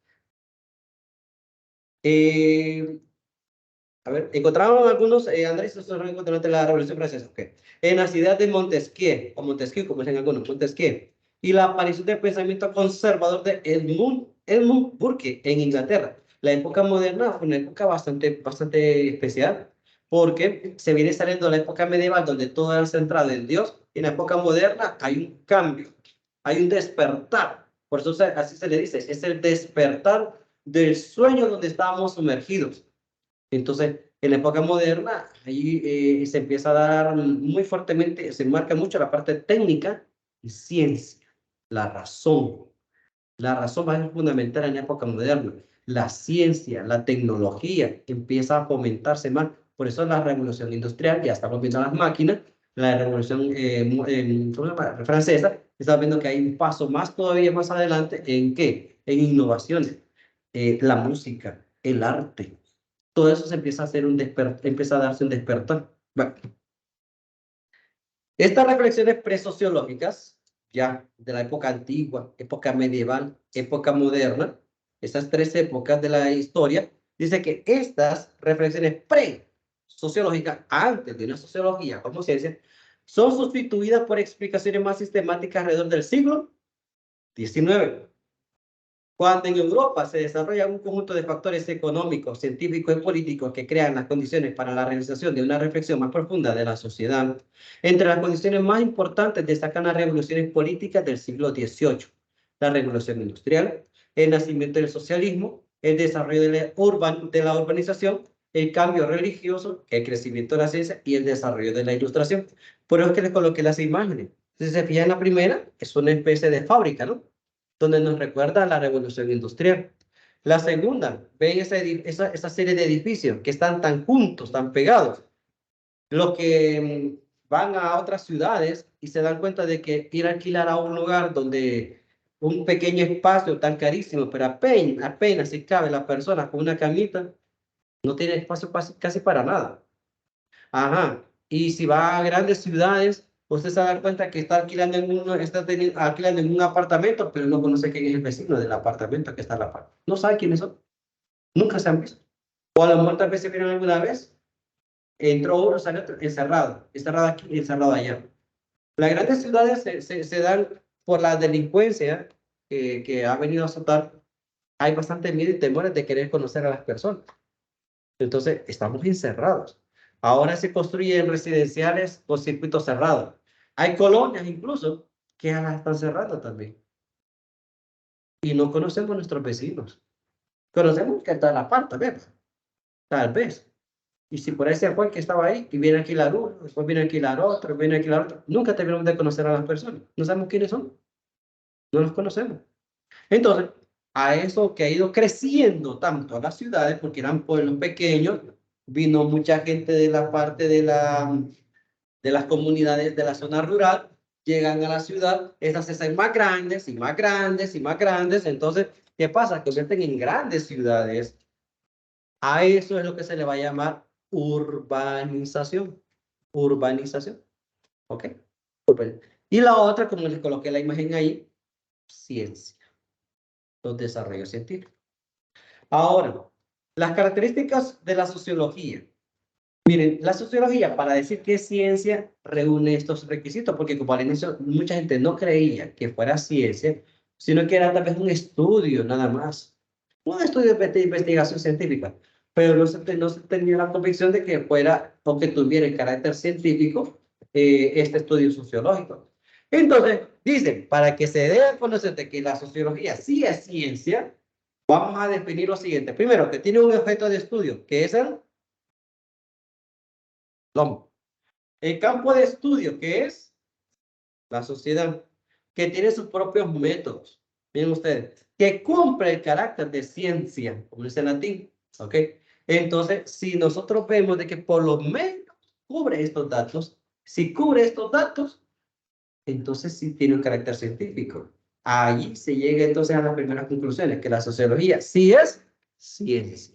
Speaker 1: A ver, encontramos algunos análisis sociológicos durante la Revolución Francesa. Okay. En la ciudad de Montesquieu, o Montesquieu, como dicen algunos, Montesquieu, y la aparición del pensamiento conservador de Edmund Burke en Inglaterra. La época moderna fue una época bastante especial, porque se viene saliendo la época medieval, donde todo era centrado en Dios, y en la época moderna hay un cambio, hay un despertar. Por eso así se le dice, es el despertar del sueño donde estábamos sumergidos. Entonces, en la época moderna, ahí se empieza a dar muy fuertemente, se marca mucho la parte técnica y ciencia, la razón. La razón va a ser fundamental en la época moderna. La ciencia, la tecnología empieza a fomentarse más. Por eso la revolución industrial, ya estamos viendo las máquinas, la revolución francesa, estamos viendo que hay un paso más todavía más adelante. ¿En qué? En innovaciones. La música, el arte. Todo eso se empieza a hacer empieza a darse un despertar. Bueno. Estas reflexiones presociológicas, ya de la época antigua, época medieval, época moderna, esas tres épocas de la historia, dice que estas reflexiones pre-sociológicas, antes de una sociología como ciencia, son sustituidas por explicaciones más sistemáticas alrededor del siglo XIX. Cuando en Europa se desarrolla un conjunto de factores económicos, científicos y políticos que crean las condiciones para la realización de una reflexión más profunda de la sociedad, entre las condiciones más importantes destacan las revoluciones políticas del siglo XVIII, la revolución industrial, el nacimiento del socialismo, el desarrollo de la urbanización, el cambio religioso, el crecimiento de la ciencia y el desarrollo de la ilustración. Por eso es que les coloqué las imágenes. Si se fijan en la primera, es una especie de fábrica, ¿no? Donde nos recuerda a la revolución industrial. La segunda, ven esa serie de edificios que están tan juntos, tan pegados. Los que van a otras ciudades y se dan cuenta de que ir a alquilar a un lugar donde un pequeño espacio tan carísimo, pero apenas si cabe la persona con una camita, no tiene espacio casi para nada. Ajá. Y si va a grandes ciudades, usted se da cuenta que está alquilando alquilando en un apartamento, pero no conoce quién es el vecino del apartamento que está a la par. No sabe quiénes son. Nunca se han visto. O a lo mejor tal vez se vieron alguna vez. Entró uno, salió otro, encerrado aquí, encerrado allá. Las grandes ciudades se dan por la delincuencia que ha venido a azotar. Hay bastante miedo y temores de querer conocer a las personas. Entonces, estamos encerrados. Ahora se construyen residenciales con circuitos cerrados. Hay colonias incluso que ya las están cerrando también. Y no conocemos a nuestros vecinos. Conocemos que está la par también. Tal vez. Y si por ahí se fue que estaba ahí y viene a alquilar uno, después viene a alquilar otro, viene a alquilar otro, nunca terminamos de conocer a las personas. No sabemos quiénes son. No los conocemos. Entonces, a eso que ha ido creciendo tanto las ciudades, porque eran pueblos pequeños, vino mucha gente de la parte de las comunidades de la zona rural, llegan a la ciudad, estas se hacen más grandes y más grandes y más grandes. Entonces, ¿qué pasa? Que se convierten en grandes ciudades. A eso es lo que se le va a llamar urbanización. Urbanización. ¿Ok? Y la otra, como les coloqué la imagen ahí, ciencia. Los desarrollos científicos. Ahora, las características de la sociología. Miren, la sociología, para decir que es ciencia, reúne estos requisitos, porque como al inicio mucha gente no creía que fuera ciencia, sino que era tal vez un estudio nada más. Un estudio de investigación científica, pero no se tenía la convicción de que fuera o que tuviera el carácter científico este estudio sociológico. Entonces, dicen, para que se dé a conocer de que la sociología sí es ciencia, vamos a definir lo siguiente. Primero, que tiene un objeto de estudio, que es el hombre. El campo de estudio, que es la sociedad, que tiene sus propios métodos. Miren ustedes, que cumple el carácter de ciencia, como dice en latín. ¿Ok? Entonces, si nosotros vemos de que por lo menos cubre estos datos, si cubre estos datos, entonces sí tiene un carácter científico. Allí se llega entonces a las primeras conclusiones, que la sociología sí es ciencia.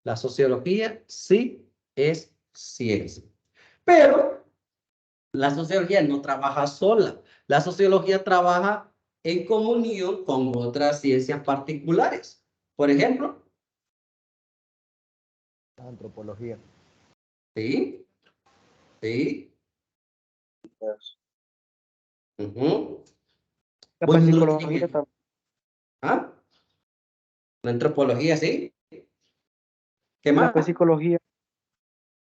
Speaker 1: La sociología sí es ciencia. Pero la sociología no trabaja sola. La sociología trabaja en comunión con otras ciencias particulares. Por ejemplo,
Speaker 10: La antropología.
Speaker 1: sí, sí. Uh-huh.
Speaker 11: La
Speaker 1: Pues no
Speaker 11: psicología
Speaker 1: tiene-
Speaker 11: también.
Speaker 1: ¿Ah? La antropología, sí. ¿Qué
Speaker 11: La
Speaker 1: más?
Speaker 11: psicología.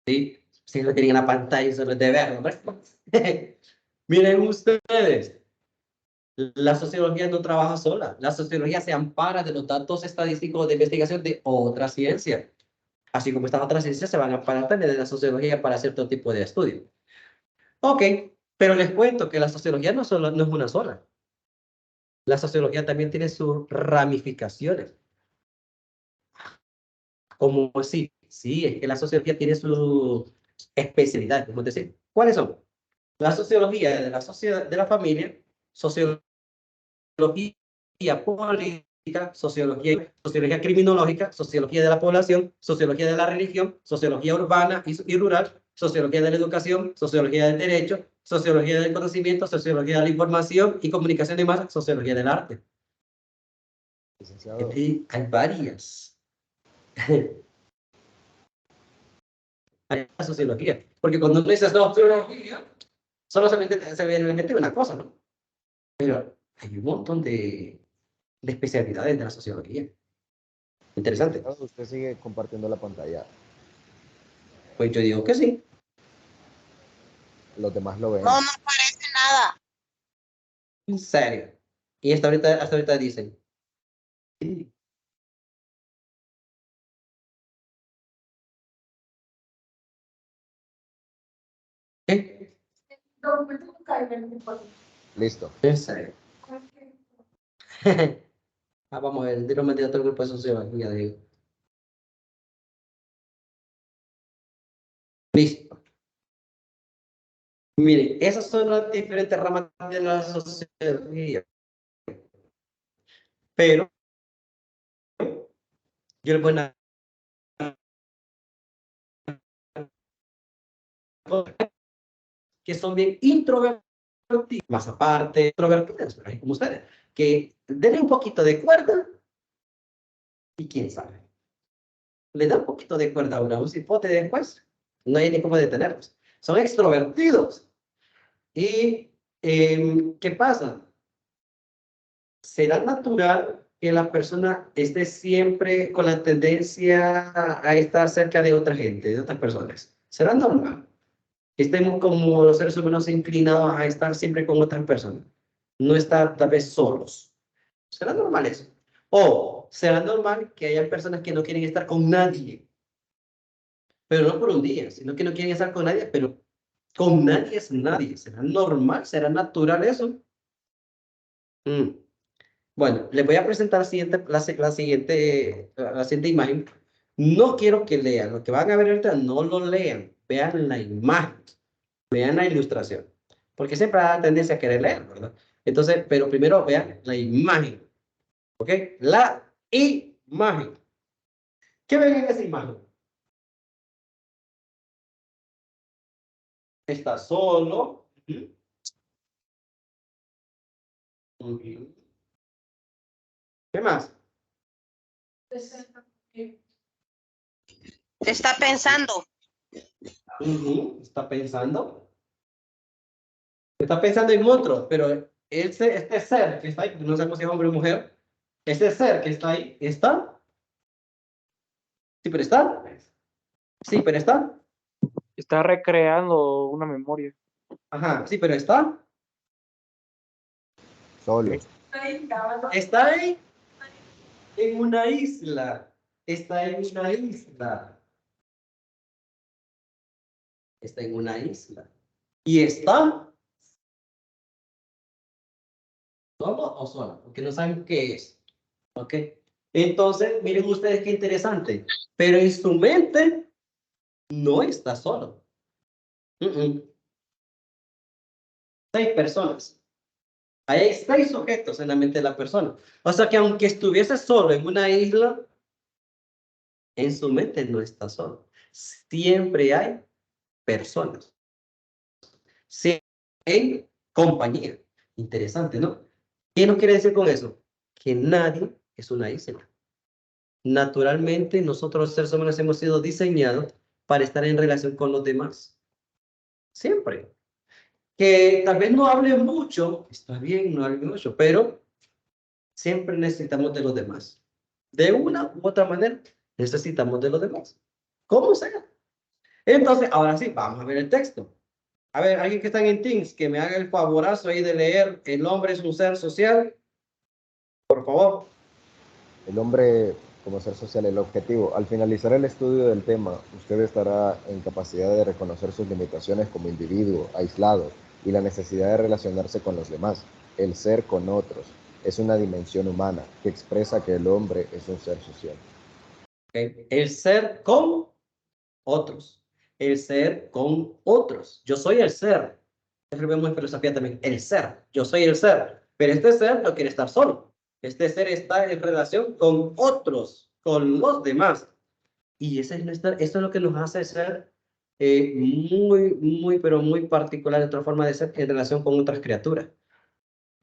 Speaker 1: Sí, sí lo tenía en la pantalla, solo es de verlo, ¿verdad? Miren ustedes, la sociología no trabaja sola. La sociología se ampara de los datos estadísticos de investigación de otra ciencia. Así como estas otras ciencias se van a amparar también de la sociología para cierto tipo de estudio. Ok, pero les cuento que la sociología no es una sola. La sociología también tiene sus ramificaciones. ¿Cómo así? Sí, es que la sociología tiene su especialidad, como decir. ¿Cuáles son? La sociología de la sociedad, de la familia, sociología política, sociología criminológica, sociología de la población, sociología de la religión, sociología urbana y rural, sociología de la educación, sociología del derecho, sociología del conocimiento, sociología de la información y comunicación de masas, sociología del arte.
Speaker 10: Licenciado,
Speaker 1: Hay varias. Hay la sociología. Porque cuando tú dices sociología, solamente se ve en la mente una cosa, ¿no? Pero hay un montón de especialidades de la sociología. Interesante.
Speaker 10: licenciado, usted sigue compartiendo la pantalla.
Speaker 1: Pues yo digo que sí.
Speaker 10: Los demás lo ven.
Speaker 3: No, no parece nada.
Speaker 1: En serio. Y hasta ahorita dicen. Sí. ¿Qué?
Speaker 10: Listo.
Speaker 1: En serio. Vamos a ver, directamente a otro grupo de sociología, digo. Listo. Miren, esas son las diferentes ramas de la sociología. Pero yo les voy a que son bien introvertidos, más aparte, introvertidos, como ustedes, que denle un poquito de cuerda y quién sabe. Le da un poquito de cuerda a un cipote después, no hay ni cómo detenerlos. Son extrovertidos. ¿Y qué pasa? Será natural que la persona esté siempre con la tendencia a estar cerca de otra gente, de otras personas. Será normal. Estemos como los seres humanos inclinados a estar siempre con otras personas. No estar tal vez solos. ¿Será normal eso? O será normal que haya personas que no quieren estar con nadie. Pero no por un día, sino que no quieren estar con nadie, pero con nadie es nadie. ¿Será normal? ¿Será natural eso? Bueno, les voy a presentar la siguiente imagen. No quiero que lean, lo que van a ver ahorita no lo lean, vean la imagen, vean la ilustración, porque siempre hay tendencia a querer leer, ¿verdad? Entonces, pero primero vean la imagen, ¿ok? La imagen. ¿Qué ven en esa imagen? Está solo. ¿Qué más?
Speaker 3: Está pensando.
Speaker 1: Está pensando. Está pensando en otro, pero este ser que está ahí, no sabemos si es hombre o mujer, ese ser que está ahí, ¿está? Sí, pero está. Sí, pero está.
Speaker 11: Está recreando una memoria.
Speaker 1: Ajá, sí, pero está.
Speaker 10: Solo.
Speaker 1: Está ahí en una isla. Está en una isla. Está en una isla. ¿Y está solo o sola? Porque no saben qué es. ¿Ok? Entonces, miren ustedes qué interesante. Pero en su mente no está solo. 6 personas. Hay 6 sujetos en la mente de la persona. O sea que aunque estuviese solo en una isla, en su mente no está solo. Siempre hay personas. Siempre en compañía. Interesante, ¿no? ¿Qué nos quiere decir con eso? Que nadie es una isla. Naturalmente, nosotros los seres humanos hemos sido diseñados para estar en relación con los demás. Siempre. Que tal vez no hable mucho, está bien, no hable mucho, pero siempre necesitamos de los demás. De una u otra manera, necesitamos de los demás. ¿Cómo sea? Entonces, ahora sí, vamos a ver el texto. A ver, alguien que está en Teams, que me haga el favorazo ahí de leer El hombre es un ser social. Por favor.
Speaker 10: El hombre como ser social, el objetivo. Al finalizar el estudio del tema, usted estará en capacidad de reconocer sus limitaciones como individuo, aislado, y la necesidad de relacionarse con los demás. El ser con otros es una dimensión humana que expresa que el hombre es un ser social.
Speaker 1: Okay. El ser con otros. El ser con otros. Yo soy el ser. Siempre vemos en filosofía también. El ser. Yo soy el ser. Pero este ser no quiere estar solo. Este ser está en relación con otros, con los demás. Y eso es lo que nos hace ser pero muy particular, de otra forma de ser en relación con otras criaturas.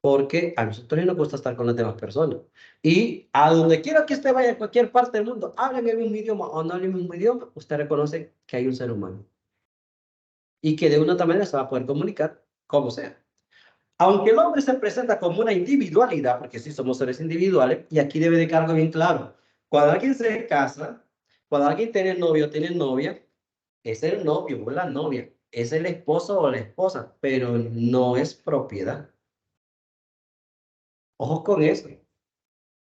Speaker 1: Porque a nosotros nos gusta estar con las demás personas. Y a donde quiera que usted vaya, en cualquier parte del mundo, hablen el mismo idioma o no hablen el mismo idioma, usted reconoce que hay un ser humano. Y que de una u otra manera se va a poder comunicar como sea. Aunque el hombre se presenta como una individualidad, porque sí somos seres individuales, y aquí debe de quedar algo bien claro. Cuando alguien se casa, cuando alguien tiene novio o tiene novia, es el novio o la novia, es el esposo o la esposa, pero no es propiedad. Ojo con eso,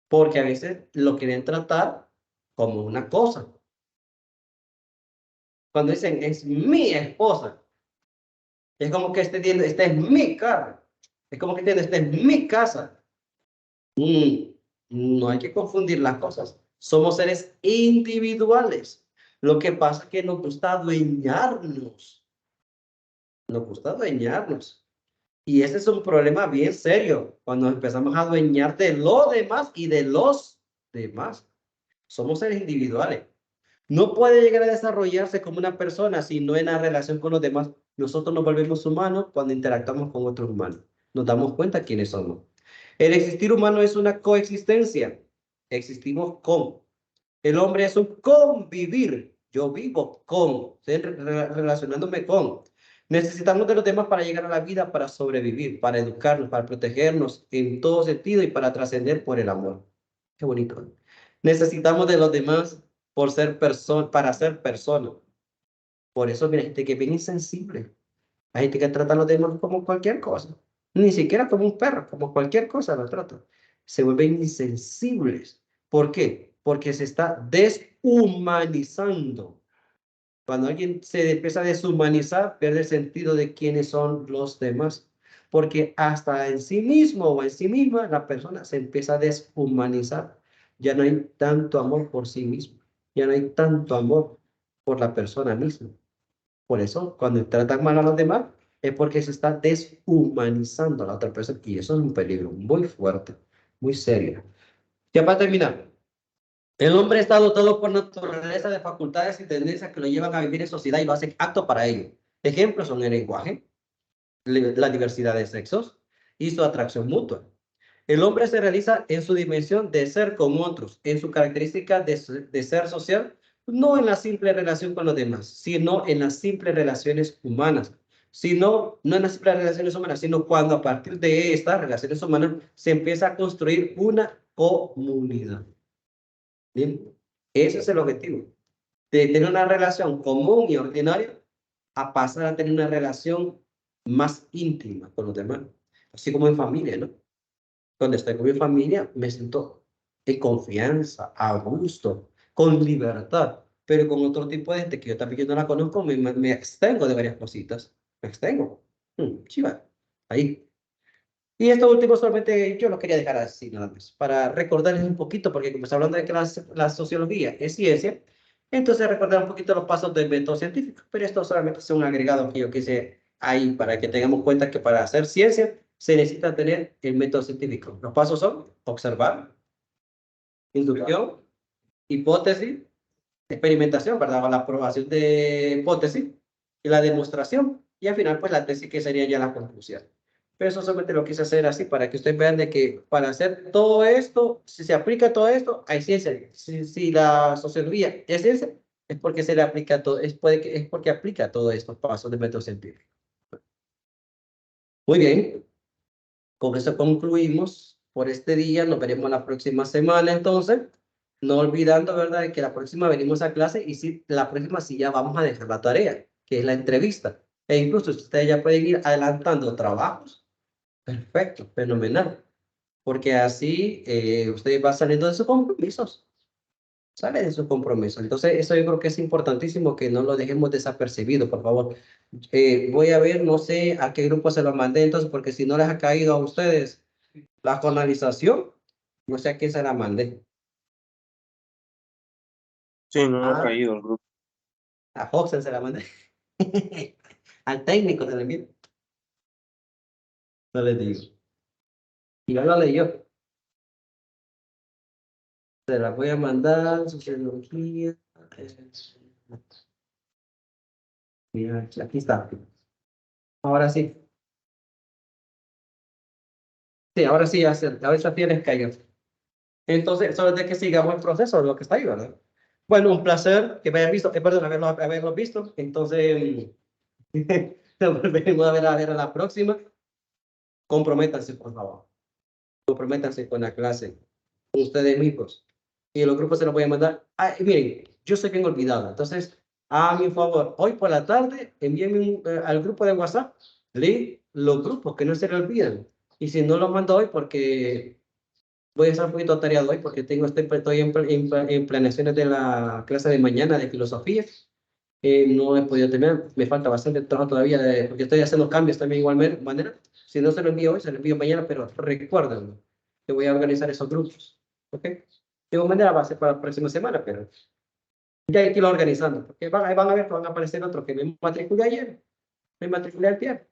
Speaker 1: porque a veces lo quieren tratar como una cosa. Cuando dicen, es mi esposa, es como que este es mi carro, es como que este es mi casa. No hay que confundir las cosas. Somos seres individuales. Lo que pasa es que nos gusta adueñarnos. Nos gusta adueñarnos. Y ese es un problema bien serio cuando empezamos a adueñar de lo demás y de los demás. Somos seres individuales. No puede llegar a desarrollarse como una persona si no en la relación con los demás. Nosotros nos volvemos humanos cuando interactuamos con otros humanos. Nos damos cuenta quiénes somos. El existir humano es una coexistencia. Existimos con. El hombre es un convivir. Yo vivo con, relacionándome con. Necesitamos de los demás para llegar a la vida, para sobrevivir, para educarnos, para protegernos en todo sentido y para trascender por el amor. Qué bonito. Necesitamos de los demás para ser personas. Por eso, mira, hay gente que es bien insensible. Hay gente que trata a los demás como cualquier cosa. Ni siquiera como un perro, como cualquier cosa lo trata. Se vuelven insensibles. ¿Por qué? Porque se está deshumanizando. Cuando alguien se empieza a deshumanizar, pierde el sentido de quiénes son los demás. porque hasta en sí mismo o en sí misma la persona se empieza a deshumanizar. Ya no hay tanto amor por sí mismo, ya no hay tanto amor por la persona misma. Por eso, cuando tratan mal a los demás, es porque se está deshumanizando a la otra persona y eso es un peligro muy fuerte, muy serio. Ya para terminar, el hombre está dotado por naturaleza de facultades y tendencias que lo llevan a vivir en sociedad y lo hacen apto para ello. Ejemplos son el lenguaje, la diversidad de sexos y su atracción mutua. El hombre se realiza en su dimensión de ser como otros, en su característica de ser social, no en la simple relación con los demás, sino en las simples relaciones humanas. No en las simples relaciones humanas, sino cuando a partir de estas relaciones humanas se empieza a construir una comunidad. Bien, ese es el objetivo, de tener una relación común y ordinaria a pasar a tener una relación más íntima con los demás, así como en familia, ¿no? Donde estoy con mi familia, me siento en confianza, a gusto, con libertad, pero con otro tipo de gente que yo también no la conozco, me extengo de varias cositas, me extengo, chiva, ahí. Y esto último solamente yo lo quería dejar así nada más, para recordarles un poquito, porque como está hablando de que la sociología es ciencia, entonces recordar un poquito los pasos del método científico, pero esto solamente es un agregado que yo quise ahí para que tengamos cuenta que para hacer ciencia se necesita tener el método científico. Los pasos son observar, inducción, hipótesis, experimentación, ¿verdad? O la aprobación de hipótesis y la demostración, y al final pues la tesis que sería ya la conclusión. Pero eso solamente lo quise hacer así para que ustedes vean de que para hacer todo esto, si se aplica todo esto, hay ciencia. Si la sociología es ciencia, es porque se le aplica todo, es porque aplica todos estos pasos del método científico. Muy bien, con eso concluimos por este día, nos veremos la próxima semana entonces, no olvidando, ¿verdad?, que la próxima venimos a clase y si la próxima sí ya vamos a dejar la tarea, que es la entrevista. E incluso ustedes ya pueden ir adelantando trabajos. Perfecto, fenomenal. Porque así usted va saliendo de sus compromisos. Sale de sus compromisos. Entonces, eso yo creo que es importantísimo que no lo dejemos desapercibido, por favor. Voy a ver, no sé a qué grupo se lo mandé, entonces, porque si no les ha caído a ustedes la canalización, no sé a quién se la mandé.
Speaker 9: Sí, no ha caído el grupo.
Speaker 1: A Hoxen se la mandé. Al técnico se la envié. No les digo. Y no lo leyó. Se la voy a mandar, sociología. Mira, aquí está. Ahora sí. Sí, ahora sí, ahora sí les cayó. Entonces, solo de que sigamos el proceso de lo que está ahí, ¿verdad? Bueno, un placer que me hayan visto, perdón, haberlo visto. Entonces, nos volveremos a ver a la próxima. Comprométanse, por favor. Comprométanse con la clase, con ustedes mismos. Y los grupos se los voy a mandar. Miren, yo soy bien olvidado. Entonces, háganme un favor. Hoy por la tarde, envíenme al grupo de WhatsApp los grupos que no se le olvidan. Y si no los mando hoy, porque voy a estar un poquito atareado hoy, porque estoy en planeaciones de la clase de mañana de filosofía. No he podido terminar. Me falta bastante trabajo todavía, porque estoy haciendo cambios también igual manera. Si no se lo envío hoy, se lo envío mañana, pero recuérdenlo. Que voy a organizar esos grupos. ¿Ok? De igual manera va a ser para la próxima semana, pero ya hay que irlo organizando, porque van a ver que van a aparecer otros que me matriculé ayer, me matriculé al pie.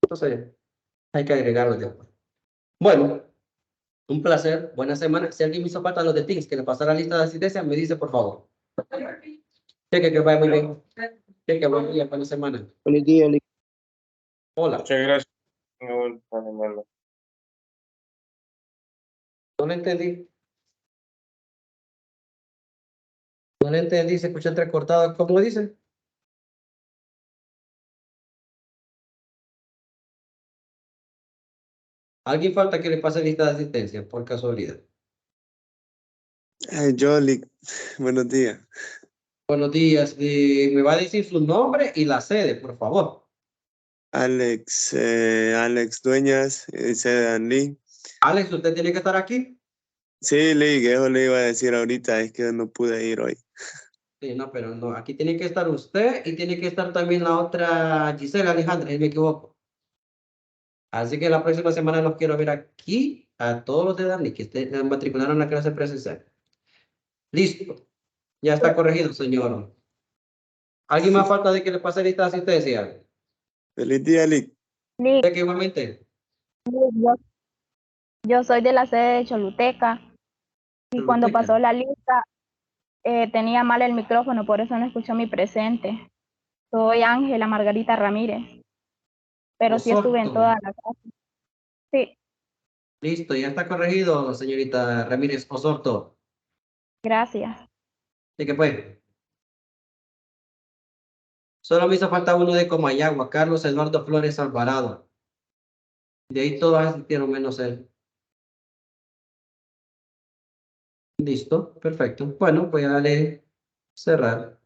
Speaker 1: Entonces, hay que agregarlo después. Bueno, un placer, buena semana. Si alguien me hizo falta los de Teams, que le pasara la lista de asistencia, me dice por favor. Que vaya muy bien. Que buen día, buena semana.
Speaker 5: Feliz día,
Speaker 1: Hola.
Speaker 9: Muchas gracias.
Speaker 1: No le entendí. No le entendí, se escucha entrecortado. ¿Cómo dice? ¿Alguien falta que le pase lista de asistencia, por casualidad?
Speaker 12: Jolly, buenos días.
Speaker 1: Buenos días. Me va a decir su nombre y la sede, por favor.
Speaker 12: Alex Dueñas, Sedan Lee.
Speaker 1: Alex, ¿usted tiene que estar aquí?
Speaker 12: Sí, Lee, eso le iba a decir ahorita, es que no pude ir hoy.
Speaker 1: Sí, no, pero no, aquí tiene que estar usted y tiene que estar también la otra Gisela Alejandra, si me equivoco. Así que la próxima semana los quiero ver aquí a todos los de Dani que matricularon en la clase presencial. Listo. Ya está corregido, señor. ¿Alguien más falta de que le pase lista de asistencia?
Speaker 12: Feliz día, Lick.
Speaker 6: Lick,
Speaker 1: ¿De que igualmente?
Speaker 6: yo soy de la sede de Choluteca y cuando
Speaker 1: Choluteca.
Speaker 6: pasó la lista tenía mal el micrófono, por eso no escuchó mi presente. Soy Ángela Margarita Ramírez, pero sí estuve en
Speaker 1: Osorto.
Speaker 6: toda la clase. Sí,
Speaker 1: Listo, ya está corregido, señorita Ramírez Osorto.
Speaker 6: gracias.
Speaker 1: Así que pues. Solo me hizo falta uno de Comayagua, Carlos Eduardo Flores Alvarado. De ahí todos asistieron menos él. Listo, perfecto. Bueno, voy a darle cerrar.